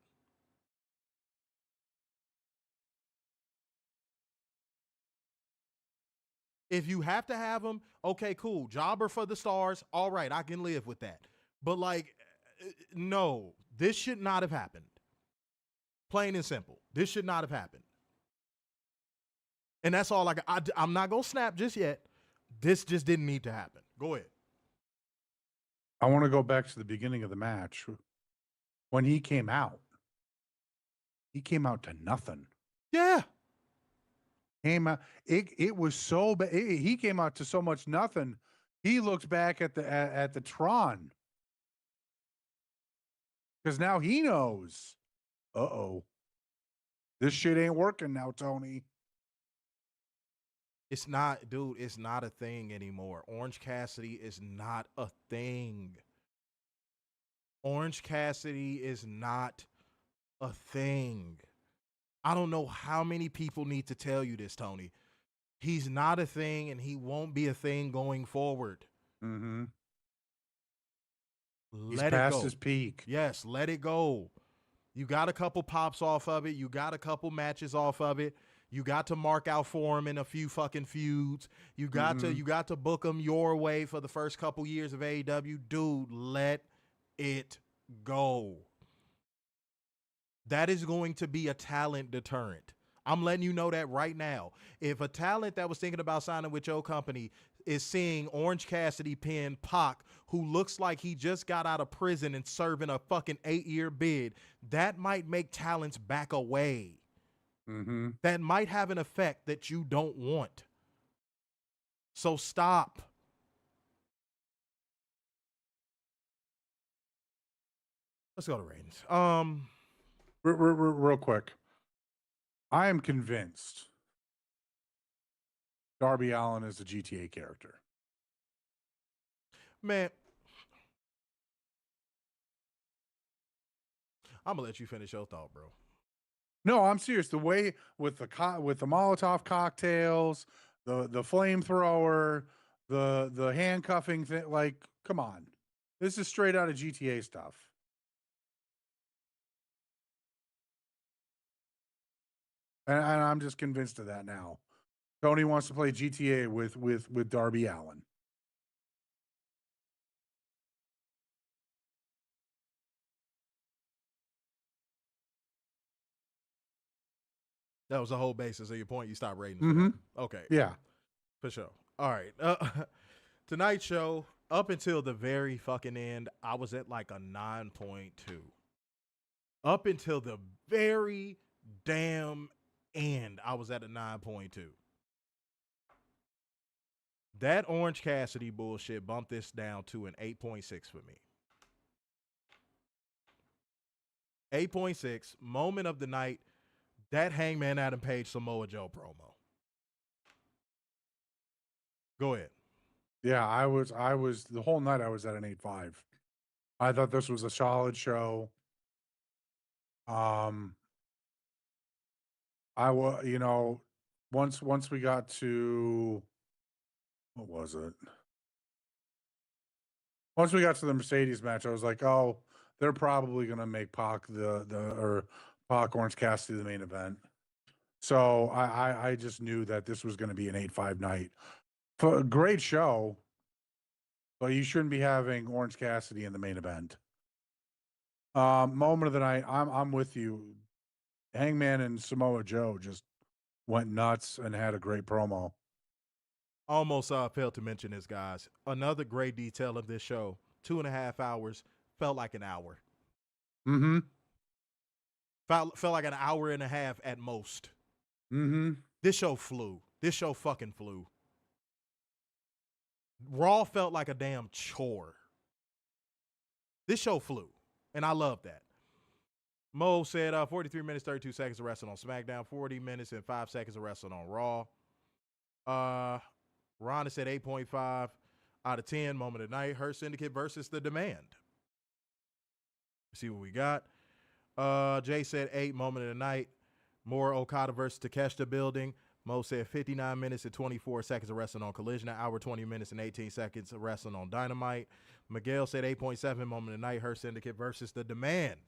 A: If you have to have him, okay, cool. Jobber for the stars. All right, I can live with that. But like, no, this should not have happened. Plain and simple. This should not have happened. And that's all I'm not going to snap just yet. This just didn't need to happen. Go ahead.
B: I want to go back to the beginning of the match. When he came out to nothing.
A: Yeah.
B: Came out, it was so bad. He came out to so much nothing. He looked back at the Tron. Because now he knows. Uh-oh. This shit ain't working now, Tony.
A: It's not, dude, it's not a thing anymore. Orange Cassidy is not a thing. Orange Cassidy is not a thing. I don't know how many people need to tell you this, Tony. He's not a thing, and he won't be a thing going forward.
B: Mm-hmm.
A: Let it
B: past
A: go.
B: his peak.
A: Yes, let it go. You got a couple pops off of it. You got a couple matches off of it. You got to mark out for him in a few fucking feuds. You got to book him your way for the first couple years of AEW. Dude, let it go. That is going to be a talent deterrent. I'm letting you know that right now. If a talent that was thinking about signing with your company is seeing Orange Cassidy pin Pac, who looks like he just got out of prison and serving a fucking 8-year bid, that might make talents back away.
B: Mm-hmm.
A: That might have an effect that you don't want. So stop. Let's go to ratings.
B: Real quick. I am convinced Darby Allin is a GTA character.
A: Man, I'm gonna let you finish your thought, bro.
B: No, I'm serious. The way with the Molotov cocktails, the flamethrower, the handcuffing thing, like, come on. This is straight out of GTA stuff. And I'm just convinced of that now. Tony wants to play GTA with Darby Allin.
A: That was the whole basis of your point. You stopped rating.
B: Mm-hmm.
A: Okay.
B: Yeah.
A: For sure. All right. Tonight's show, up until the very fucking end, I was at like a 9.2. Up until the very damn end, I was at a 9.2. That Orange Cassidy bullshit bumped this down to an 8.6 for me. 8.6. Moment of the night, that Hangman Adam Page Samoa Joe promo. Go ahead.
B: Yeah, I was the whole night I was at an 8.5. I thought this was a solid show. I was, once we got to, what was it? Once we got to the Mercedes match, I was like, oh, they're probably gonna make Pac Pac Orange Cassidy the main event. So I just knew that this was gonna be an 8.5 night. For a great show, but you shouldn't be having Orange Cassidy in the main event. Moment of the night, I'm with you. Hangman and Samoa Joe just went nuts and had a great promo.
A: Almost failed to mention this, guys. Another great detail of this show. 2.5 hours felt like an hour.
B: Mm-hmm.
A: Felt like an hour and a half at most.
B: Mm-hmm.
A: This show flew. This show fucking flew. Raw felt like a damn chore. This show flew, and I love that. Mo said 43 minutes, 32 seconds of wrestling on SmackDown, 40 minutes and 5 seconds of wrestling on Raw. Rhonda said 8.5 out of 10. Moment of the night. Her Syndicate versus The Demand. See what we got. Jay said 8. Moment of the night. More Okada versus Takeshita building. Mo said 59 minutes and 24 seconds of wrestling on Collision. An hour, 20 minutes and 18 seconds of wrestling on Dynamite. Miguel said 8.7. Moment of the night. Her Syndicate versus The Demand.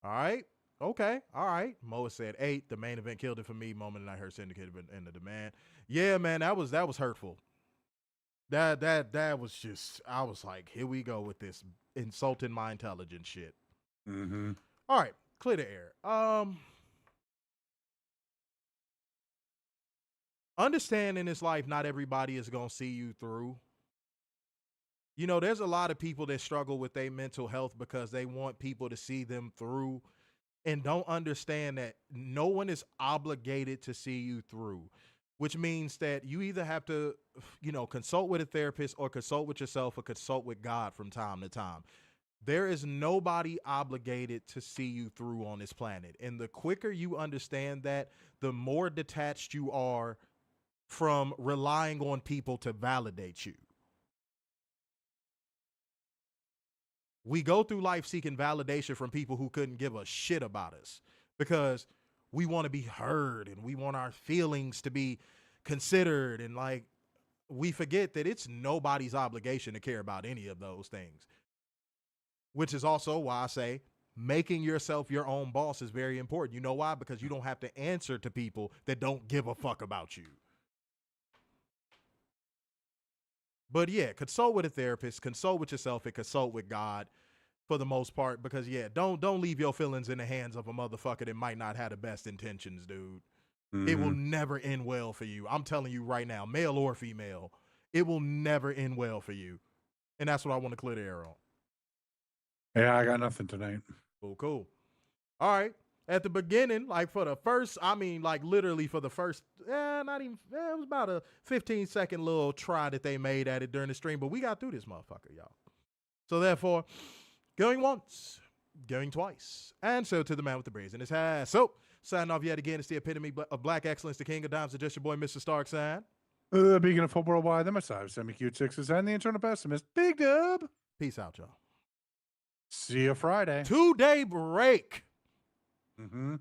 A: All right. Okay. All right. Mo said 8. The main event killed it for me. Moment of the night. Her Syndicate and The Demand. Yeah, man. That was hurtful. That was just, I was like, here we go with this insulting my intelligence shit.
B: Mm-hmm.
A: All right. Clear the air. Understand in this life, not everybody is going to see you through. You know, there's a lot of people that struggle with their mental health because they want people to see them through and don't understand that no one is obligated to see you through, which means that you either have to, you know, consult with a therapist or consult with yourself or consult with God from time to time. There is nobody obligated to see you through on this planet. And the quicker you understand that, the more detached you are from relying on people to validate you. We go through life seeking validation from people who couldn't give a shit about us because we want to be heard and we want our feelings to be considered. And like, we forget that it's nobody's obligation to care about any of those things, which is also why I say making yourself your own boss is very important. You know why? Because you don't have to answer to people that don't give a fuck about you. But yeah, consult with a therapist, consult with yourself, and consult with God for the most part. Because yeah, don't leave your feelings in the hands of a motherfucker that might not have the best intentions, dude. Mm-hmm. It will never end well for you. I'm telling you right now, male or female, it will never end well for you. And that's what I want to clear the air on.
B: Yeah, I got nothing tonight.
A: Cool. All right. At the beginning, like for the first, I mean, like literally for the first, not even, it was about a 15-second little try that they made at it during the stream, but we got through this motherfucker, y'all. So therefore, going once, going twice, and so to the man with the braids in his hair. So, signing off yet again, it's the epitome of black excellence, the king of dimes, and just your boy, Mr. Stark, sign.
B: Beacon of football worldwide, the Messiah, semi-cute sixes, and the internal pessimist, Big Dub.
A: Peace out, y'all.
B: See you Friday.
A: 2-day break.
B: Mm-hmm.